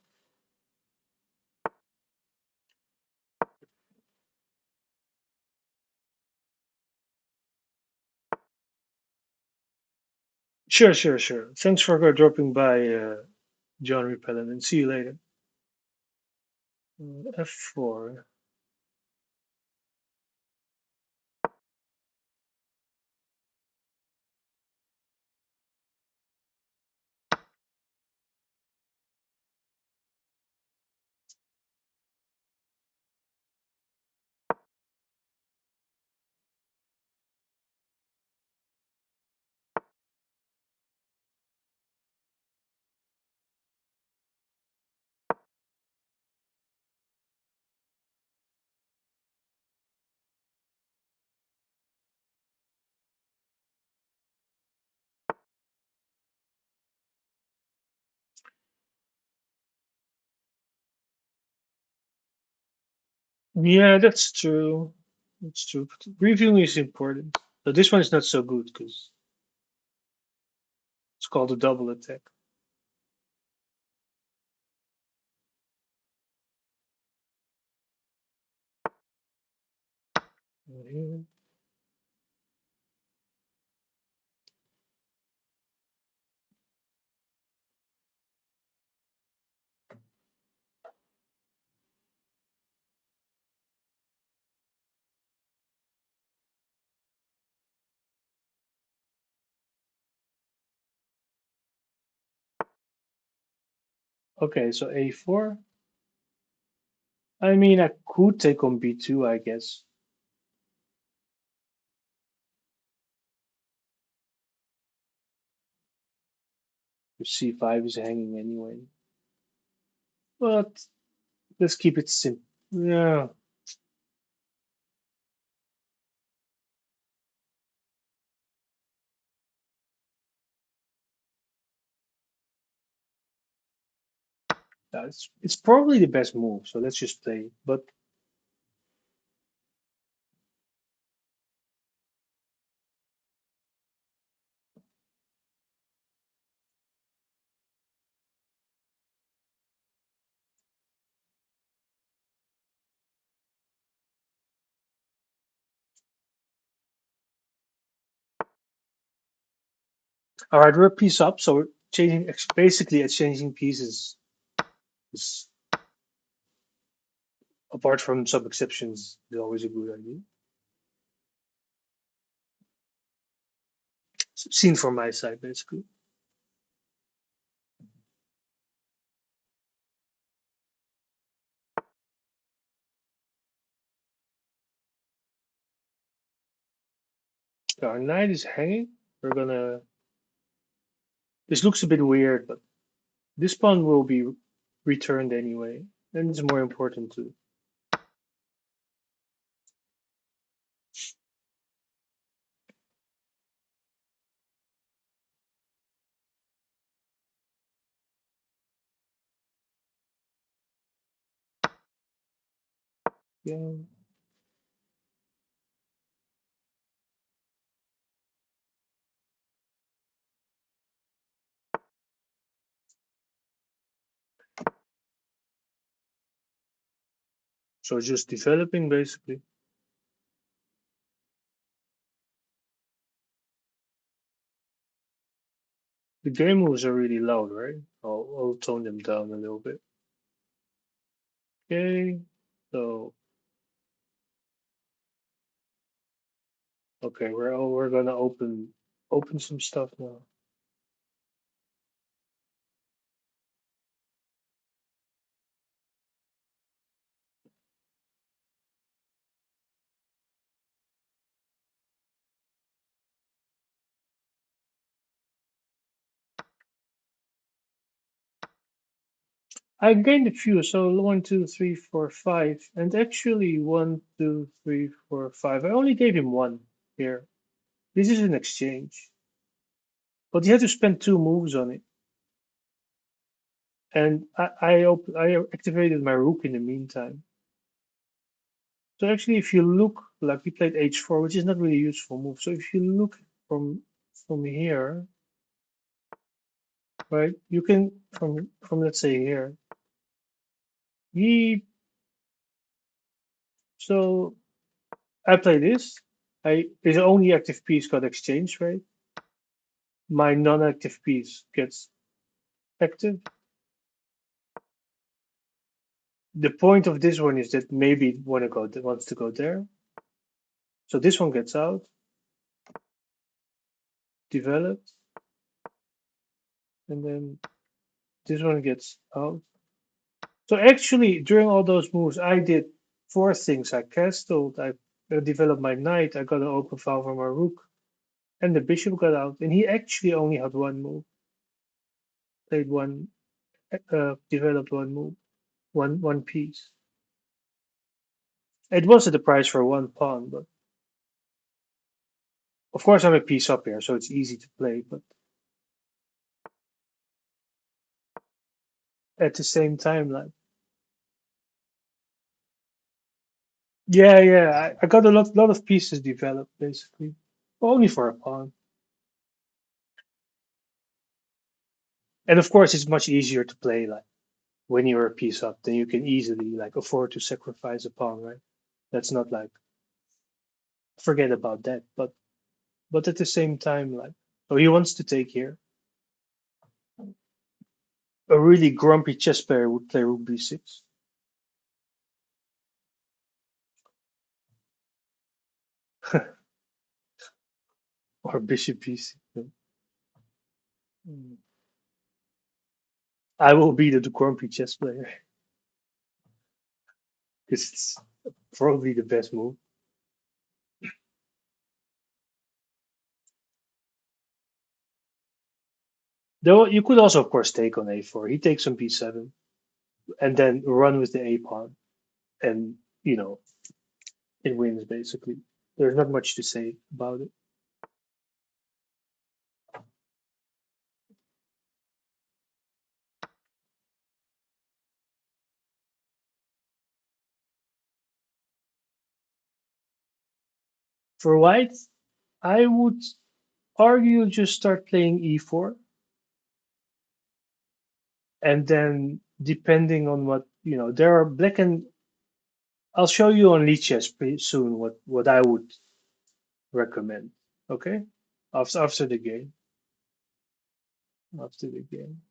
Sure, sure, sure. Thanks for dropping by, John Repellent, and see you later. F4. Yeah, that's true. That's true. But reviewing is important. So this one is not so good because it's called a double attack. Mhm. Okay, so A4. I mean, I could take on B2, I guess. C5 is hanging anyway. But let's keep it simple. Yeah, it's probably the best move. So let's just play. But all right, we're a piece up, so we're changing, basically exchanging pieces. Is, apart from some exceptions, is always a good idea. Seen from my side, basically. Our knight is hanging. We're gonna. This looks a bit weird, but this pawn will be returned anyway, and it's more important too. Yeah. So just developing basically. The game moves are really loud, right? I'll tone them down a little bit. Okay. So okay, we're gonna open some stuff now. I gained a few, so 1, 2, 3, 4, 5, and actually 1, 2, 3, 4, 5. I only gave him one here. This is an exchange, but he had to spend two moves on it. And I activated my rook in the meantime. So actually, if you look, like we played h4, which is not really a useful move. So if you look from here, right, you can from let's say here, he so I play this. His only active piece got exchanged, right? My non-active piece gets active. The point of this one is that maybe it wants to go there. So this one gets out, developed, and then this one gets out. So actually, during all those moves, I did four things. I castled, I developed my knight, I got an open file for my rook, and the bishop got out. And he actually only had one move, played one, developed one move, one piece. It was at the price for one pawn, but of course I'm a piece up here, so it's easy to play. But at the same time, like, yeah, I got a lot of pieces developed basically, only for a pawn. And of course, it's much easier to play like when you're a piece up, then you can easily like afford to sacrifice a pawn, right? That's not like forget about that, but at the same time, like, so he wants to take here. A really grumpy chess player would play rook b6. Or bishop b6. I will be the grumpy chess player because it's probably the best move. Though you could also, of course, take on a4. He takes on b7 and then run with the a pawn, and it wins basically. There's not much to say about it. For white, I would argue just start playing e4, and then depending on what there are black and I'll show you on Lichess pretty soon what I would recommend. Okay, after the game, after the game.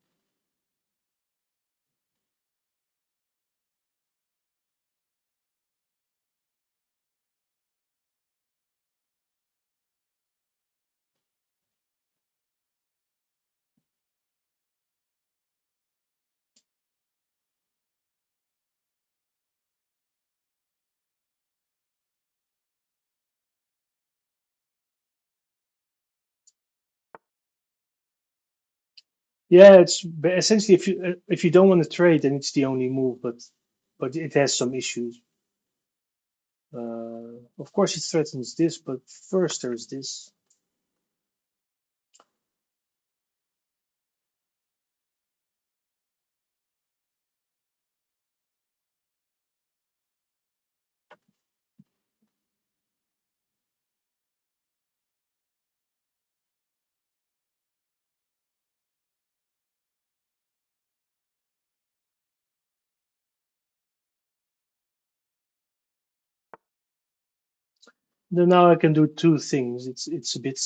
Yeah, it's essentially if you don't want to trade, then it's the only move, but it has some issues. Of course, it threatens this, but first there's this. Then now I can do two things. It's a bit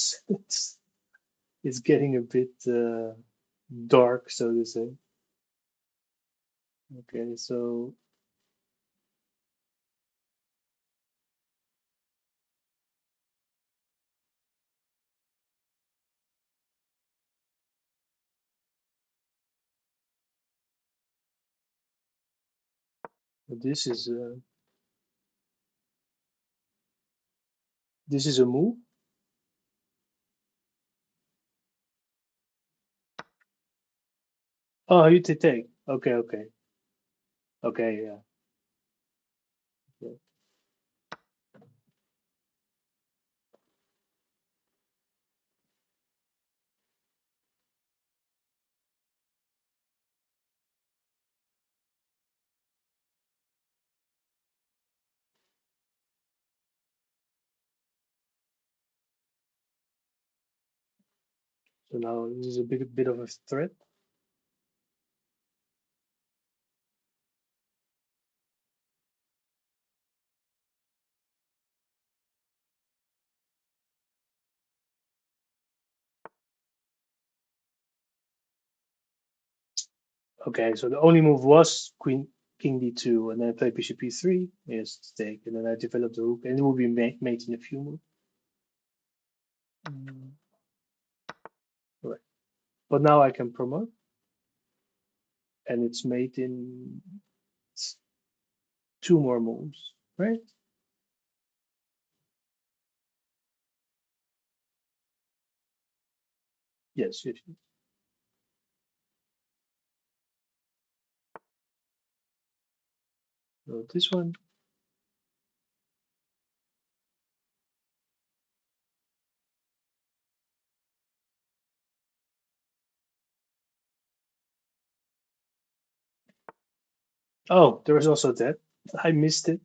it's getting a bit dark, so to say. Okay, so this is this is a move. Oh, you to take. Okay, okay, okay, yeah. Yeah. So now this is a bit of a threat. Okay, so the only move was king d2, and then I played bishop e3. Yes, it's take, and then I developed the rook, and it will be mate in a few moves. Right. But now I can promote, and it's made in 2 more moves, right? Yes, yes, yes. So this one. Oh, there was also that. I missed it.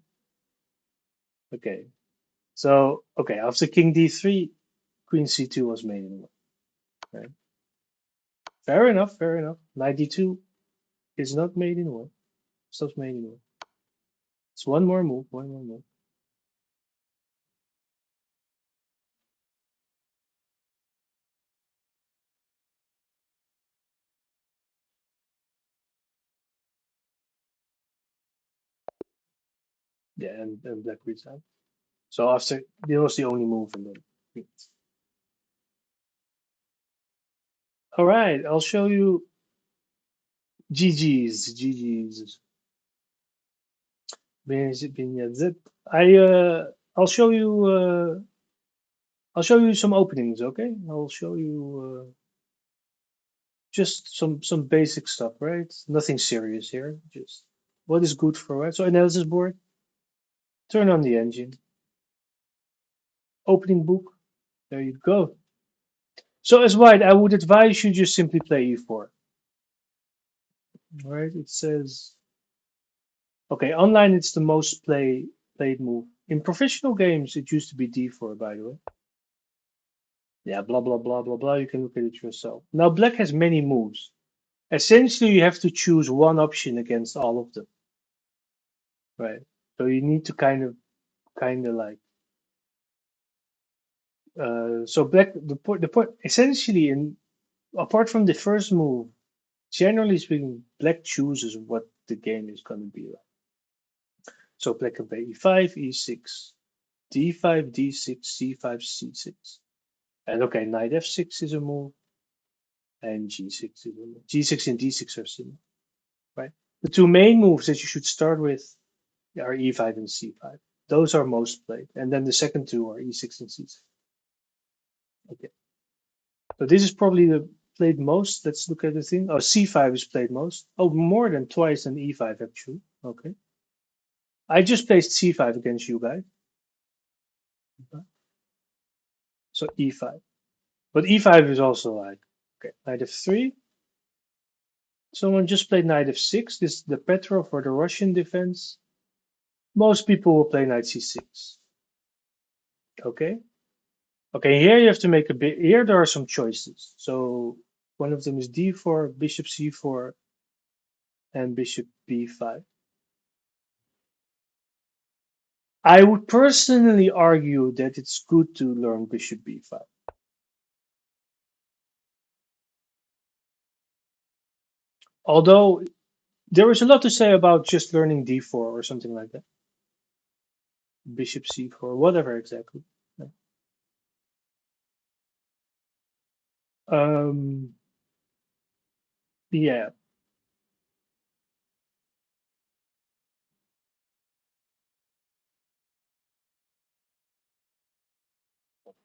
Okay. So, okay, after king d3, queen c2 was made in one. Right? Fair enough, fair enough. Knight d2 is not made in one. Stops made in one. It's one more move, one more move. Yeah, and black reads out. So after, this was the only move, and then. All right, I'll show you GG's, GG's. I'll show you some openings, okay? I'll show you just some basic stuff, right? Nothing serious here. Just what is good for it. So analysis board, turn on the engine. Opening book, there you go. So as white, I would advise you just simply play e4. Right? It says, okay, online it's the most played move. In professional games, it used to be d4, by the way. Yeah, blah blah blah blah blah. You can look at it yourself. Now black has many moves. Essentially, you have to choose one option against all of them, right? So you need to kind of like. So black the point essentially in apart from the first move, generally speaking, black chooses what the game is going to be like. So black can play e5, e6, d5, d6, c5, c6, and okay, knight f6 is a move, and g6 is a move. G6 and d6 are similar, right? The 2 main moves that you should start with are e5 and c5. Those are most played, and then the second 2 are e6 and c6. Okay, so this is probably the played most. Let's look at the thing. Oh, c5 is played most. Oh, more than twice than e5 actually. Okay, I just placed c5 against you guys. So e5, but e5 is also like okay, knight f3. Someone just played knight f6. This is the Petrov for the Russian defense. Most people will play knight c6. Okay. Okay, here you have to make a bit. Here there are some choices. So one of them is d4, bishop c4, and bishop b5. I would personally argue that it's good to learn bishop b5. Although there is a lot to say about just learning d4 or something like that. Bishop c4, whatever exactly. Um, yeah.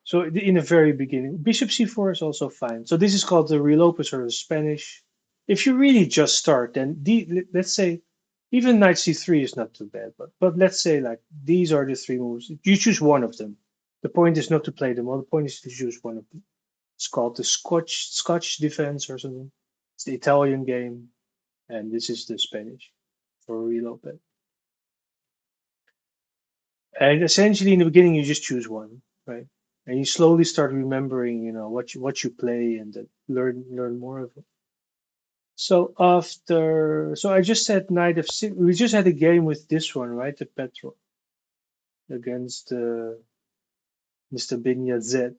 So in the very beginning, bishop c4 is also fine. So this is called the real opus or the Spanish. If you really just start, then let's say even knight c3 is not too bad. But let's say like these are the 3 moves. You choose one of them. The point is not to play them all. The point is to choose one of them. It's called the Scotch defense or something. It's the Italian game, and this is the Spanish for real open. And essentially, in the beginning, you just choose one, right? and you slowly start remembering, what you play, and then learn more of it. So I just said knight of six. We just had a game with this one, right? The petrol against Mr. Binya Z.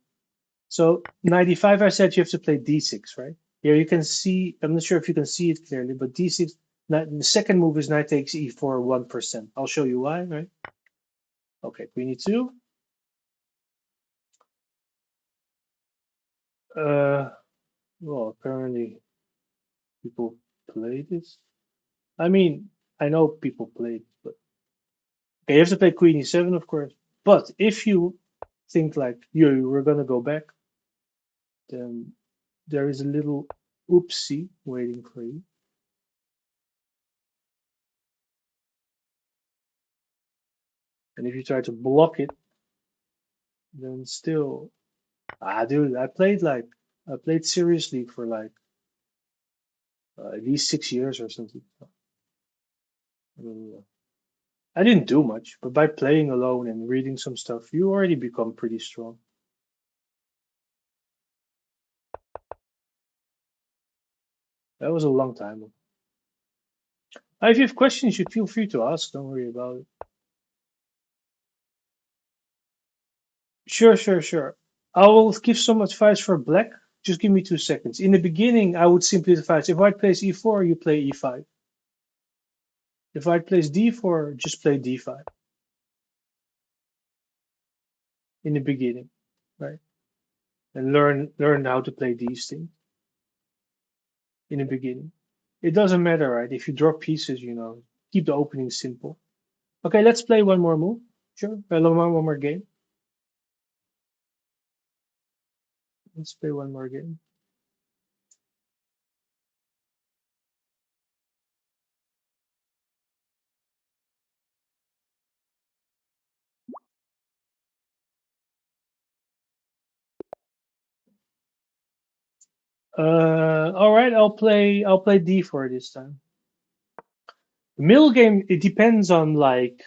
So 95, I said you have to play d6, right? Here you can see, I'm not sure if you can see it clearly, but d6, the second move is knight takes e4 1%. I'll show you why, right? Okay, queen e2. Well, apparently people play this. I mean, I know people play it, but okay, you have to play queen e7, of course. But if you think like you were gonna go back, then there is a little oopsie waiting for you. And if you try to block it, then still, dude, I played seriously for like at least 6 years or something. I mean, I didn't do much, but by playing alone and reading some stuff, you already become pretty strong. That was a long time ago. If you have questions, you feel free to ask. Don't worry about it. Sure, sure, sure. I will give some advice for black. Just give me 2 seconds. In the beginning, I would simply advise if white plays e4, you play e5. If white plays d4, just play d5 in the beginning, right? And learn how to play these things in the beginning. It doesn't matter, right? If you drop pieces, keep the opening simple. Okay, let's play one more move. Sure, one more game. Let's play one more game. All right, I'll play d4 this time. The middle game, it depends on like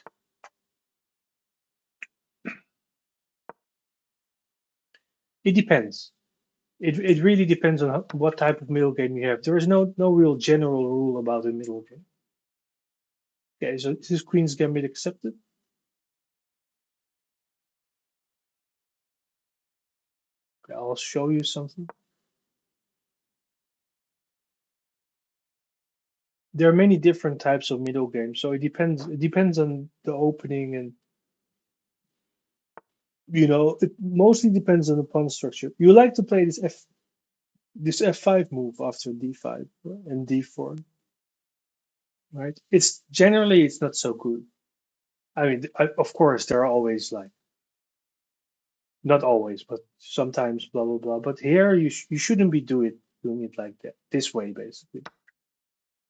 it depends. It really depends on what type of middle game you have. There is no real general rule about a middle game. Okay, so is this Queen's Gambit accepted? Okay, I'll show you something. There are many different types of middle games, so it depends on the opening, and it mostly depends on the pawn structure. You like to play this f5 move after d5 and d4, right? It's not so good. I mean, of course there are always like, not always, but sometimes blah blah blah. But here you shouldn't be doing it like that, this way basically,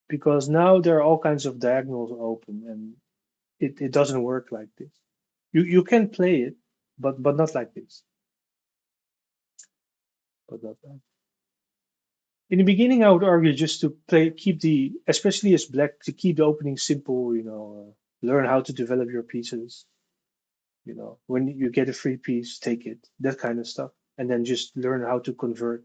because now there are all kinds of diagonals open, and it doesn't work like this. You can play it, but not like this. But not like. In the beginning, I would argue just to especially as black, to keep the opening simple. Learn how to develop your pieces. When you get a free piece, take it. That kind of stuff, and then just learn how to convert.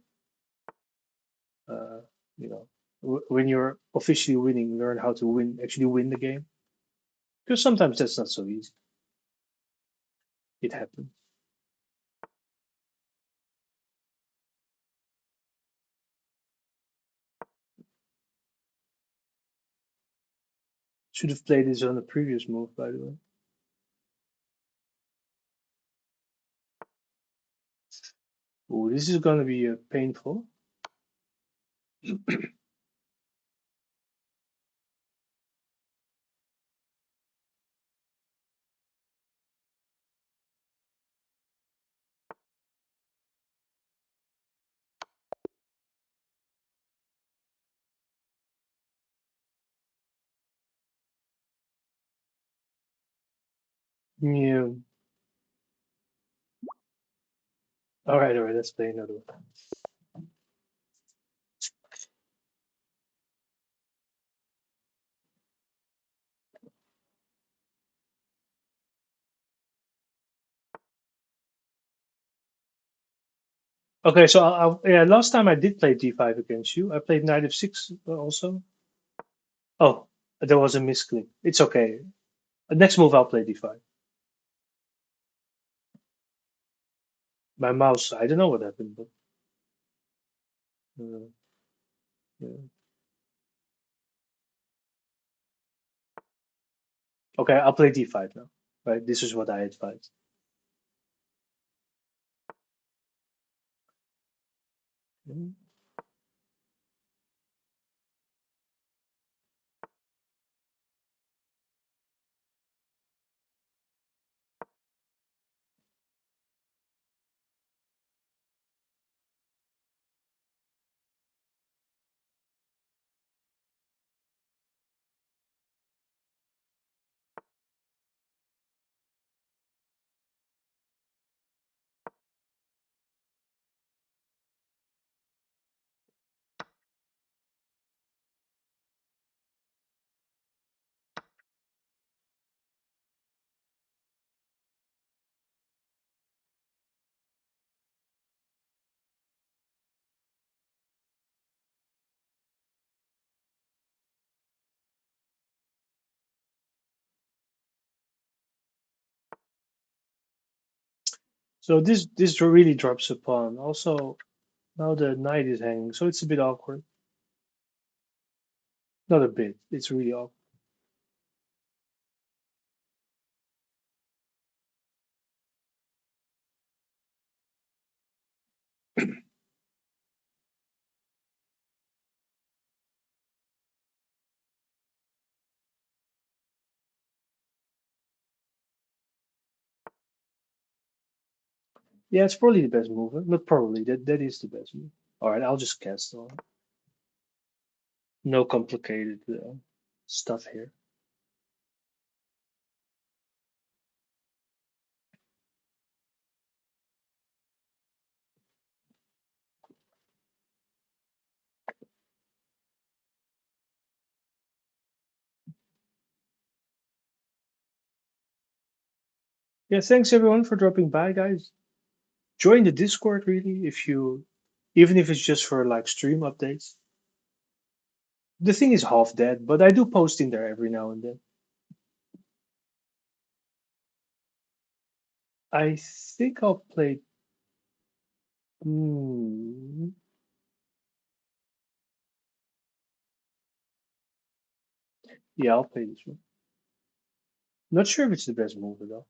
Uh, you know, when you're officially winning, learn how to actually win the game. Because sometimes that's not so easy. It happens. Should have played this on the previous move, by the way. Oh, this is going to be painful. Yeah. All right, let's play another one. Okay, so yeah, last time I did play d5 against you. I played knight f6 also. Oh, there was a misclick. It's okay. Next move, I'll play d5. My mouse, I don't know what happened, but uh, yeah. Okay, I'll play d5 now. Right, this is what I advise. Mm. So this really drops a pawn. Also, now the knight is hanging, so it's a bit awkward. Not a bit. It's really awkward. Yeah, it's probably the best move. Not probably. That is the best move. All right, I'll just cast on. No complicated stuff here. Yeah, thanks everyone for dropping by, guys. Join the Discord really if you, even if it's just for like stream updates. The thing is half dead, but I do post in there every now and then. I think I'll play. Hmm, yeah, I'll play this one. Not sure if it's the best move though.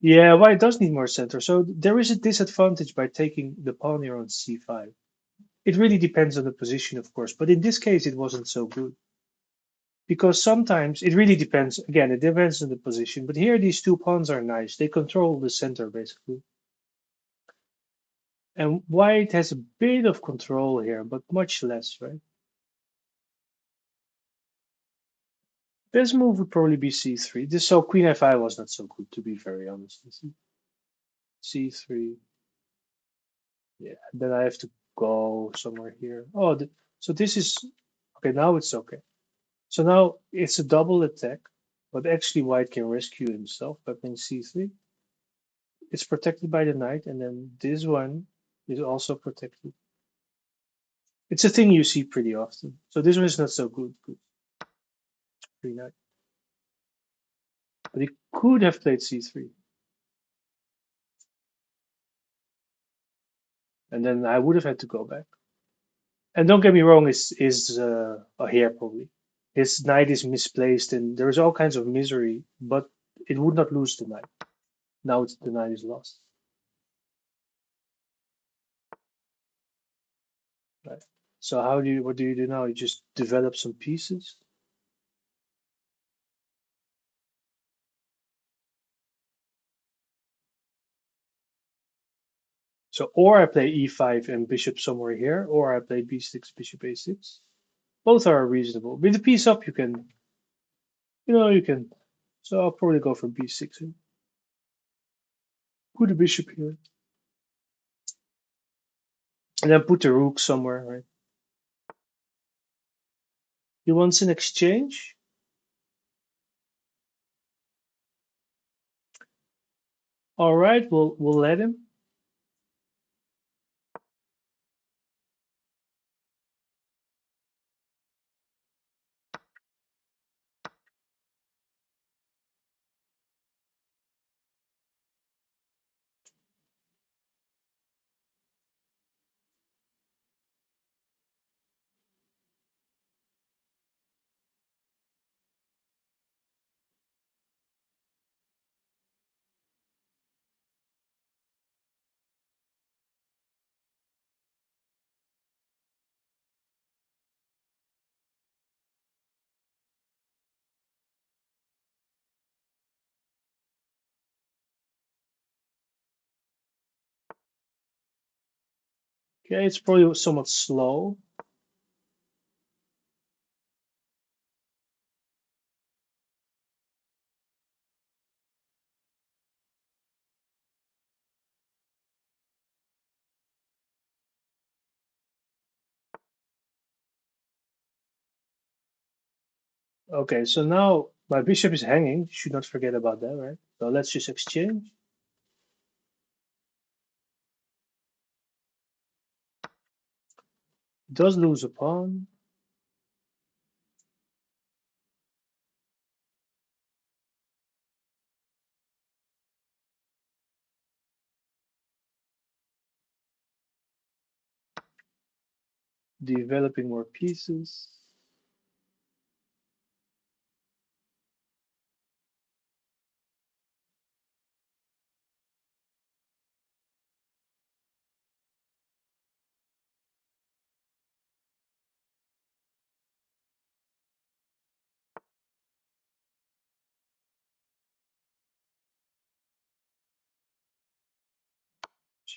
Yeah, white does need more center. So there is a disadvantage by taking the pawn here on c5. It really depends on the position, of course, but in this case, it wasn't so good because sometimes it really depends. Again, it depends on the position. But here, these two pawns are nice. They control the center basically, and white has a bit of control here, but much less, right? Best move would probably be c3. This so queen f5 was not so good, to be very honest with you. C3, yeah. Then I have to go somewhere here. Oh, so this is okay. Now it's okay. So now it's a double attack, but actually white can rescue himself by playing c3. It's protected by the knight, and then this one is also protected. It's a thing you see pretty often. So this one is not so good. Good. Free knight. But he could have played c3. And then I would have had to go back. And don't get me wrong, is here probably. His knight is misplaced, and there's all kinds of misery, but it would not lose the knight. Now the knight is lost. Right. So what do you do now? You just develop some pieces. So or I play e5 and bishop somewhere here, or I play b6, bishop a6. Both are reasonable. With the piece up, you can, you can. So I'll probably go for b6 and put a bishop here, and then put the rook somewhere. Right? He wants an exchange. All right, we'll let him. Okay, it's probably somewhat slow. Okay, so now my bishop is hanging. Should not forget about that, right? So let's just exchange. Does lose a pawn. Developing more pieces.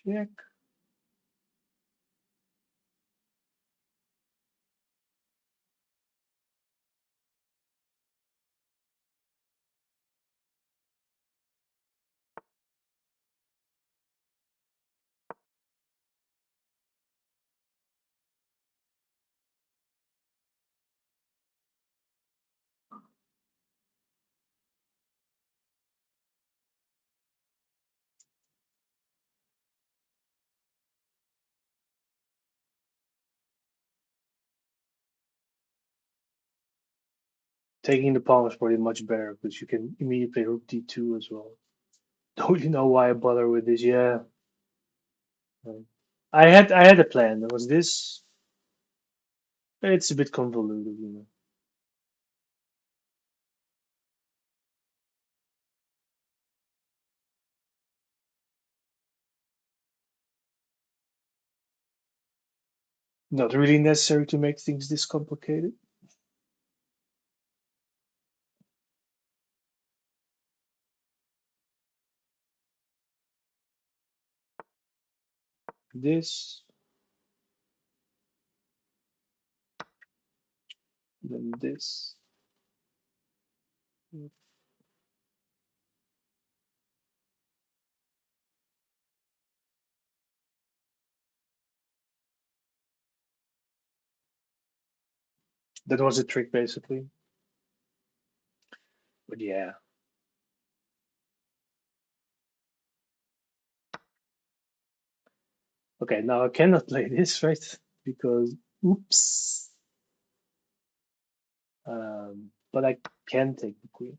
Check. Taking the pawn is probably much better because you can immediately play rook d2 as well. Don't you know why I bother with this? Yeah. I had a plan. It was this. It's a bit convoluted, you know. Not really necessary to make things this complicated. This, then this. That was a trick, basically. But yeah. Okay, now I cannot play this, right? Because, oops. But I can take the queen.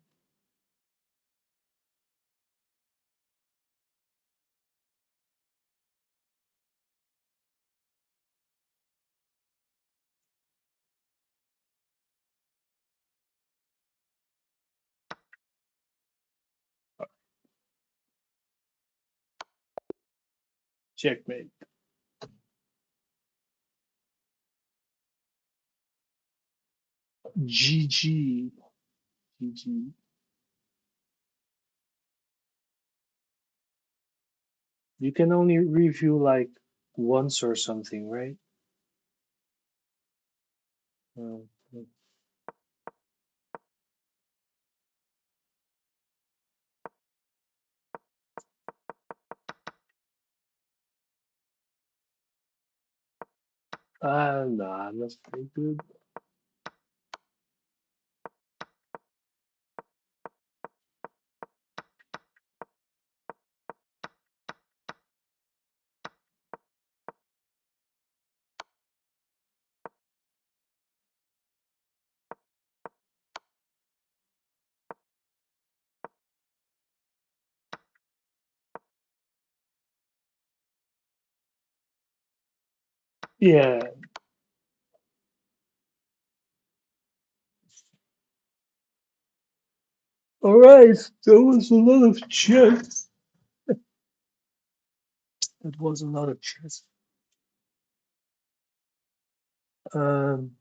Checkmate. GG. GG. You can only review like once or something, right? Uh, nah, that's pretty good. Yeah. All right. That was a lot of chess. That was a lot of chess. Um,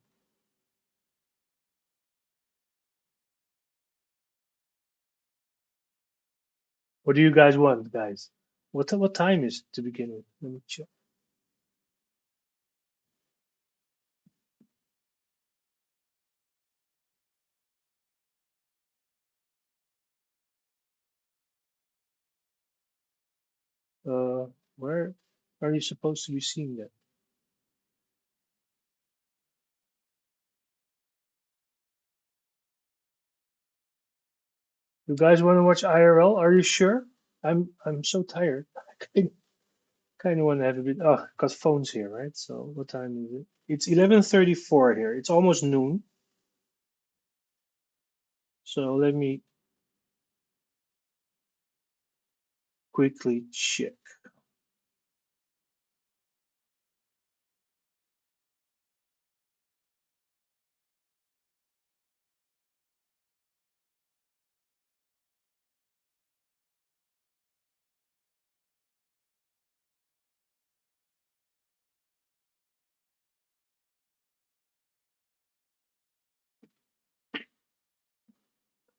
what do you guys want, guys? What time is it to begin with? Let me check. Where are you supposed to be seeing that? You guys want to watch IRL? Are you sure? I'm so tired. I kind of want to have a bit. Oh, got phones here, right? So what time is it? It's 11:34 here. It's almost noon. So let me quickly check.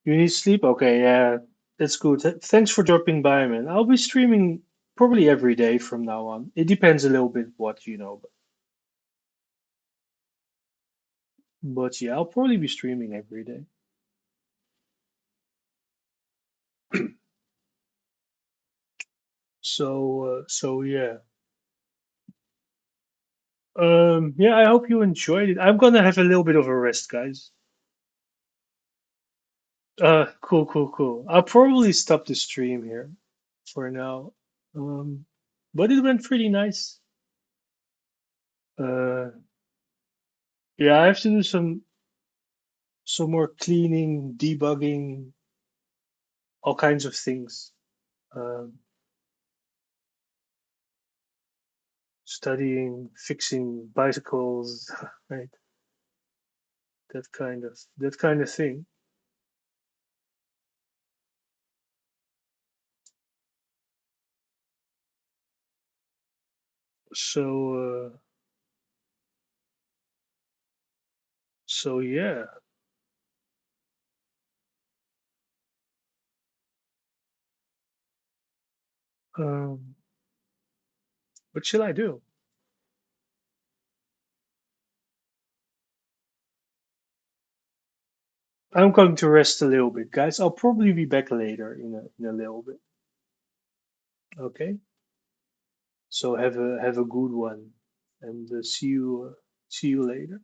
You need sleep? Okay, yeah, that's good. Thanks for dropping by, man. I'll be streaming probably every day from now on. It depends a little bit what you know, but yeah, I'll probably be streaming every day. So yeah. Yeah, I hope you enjoyed it. I'm gonna have a little bit of a rest, guys. Cool. I'll probably stop the stream here for now. Um, but it went pretty nice. Uh, yeah, I have to do some more cleaning, debugging, all kinds of things. Um, Studying, fixing bicycles, right? That kind of thing. So so yeah. Um, what should I do? I'm going to rest a little bit, guys. I'll probably be back later in a little bit. Okay. So have a good one, and see you later.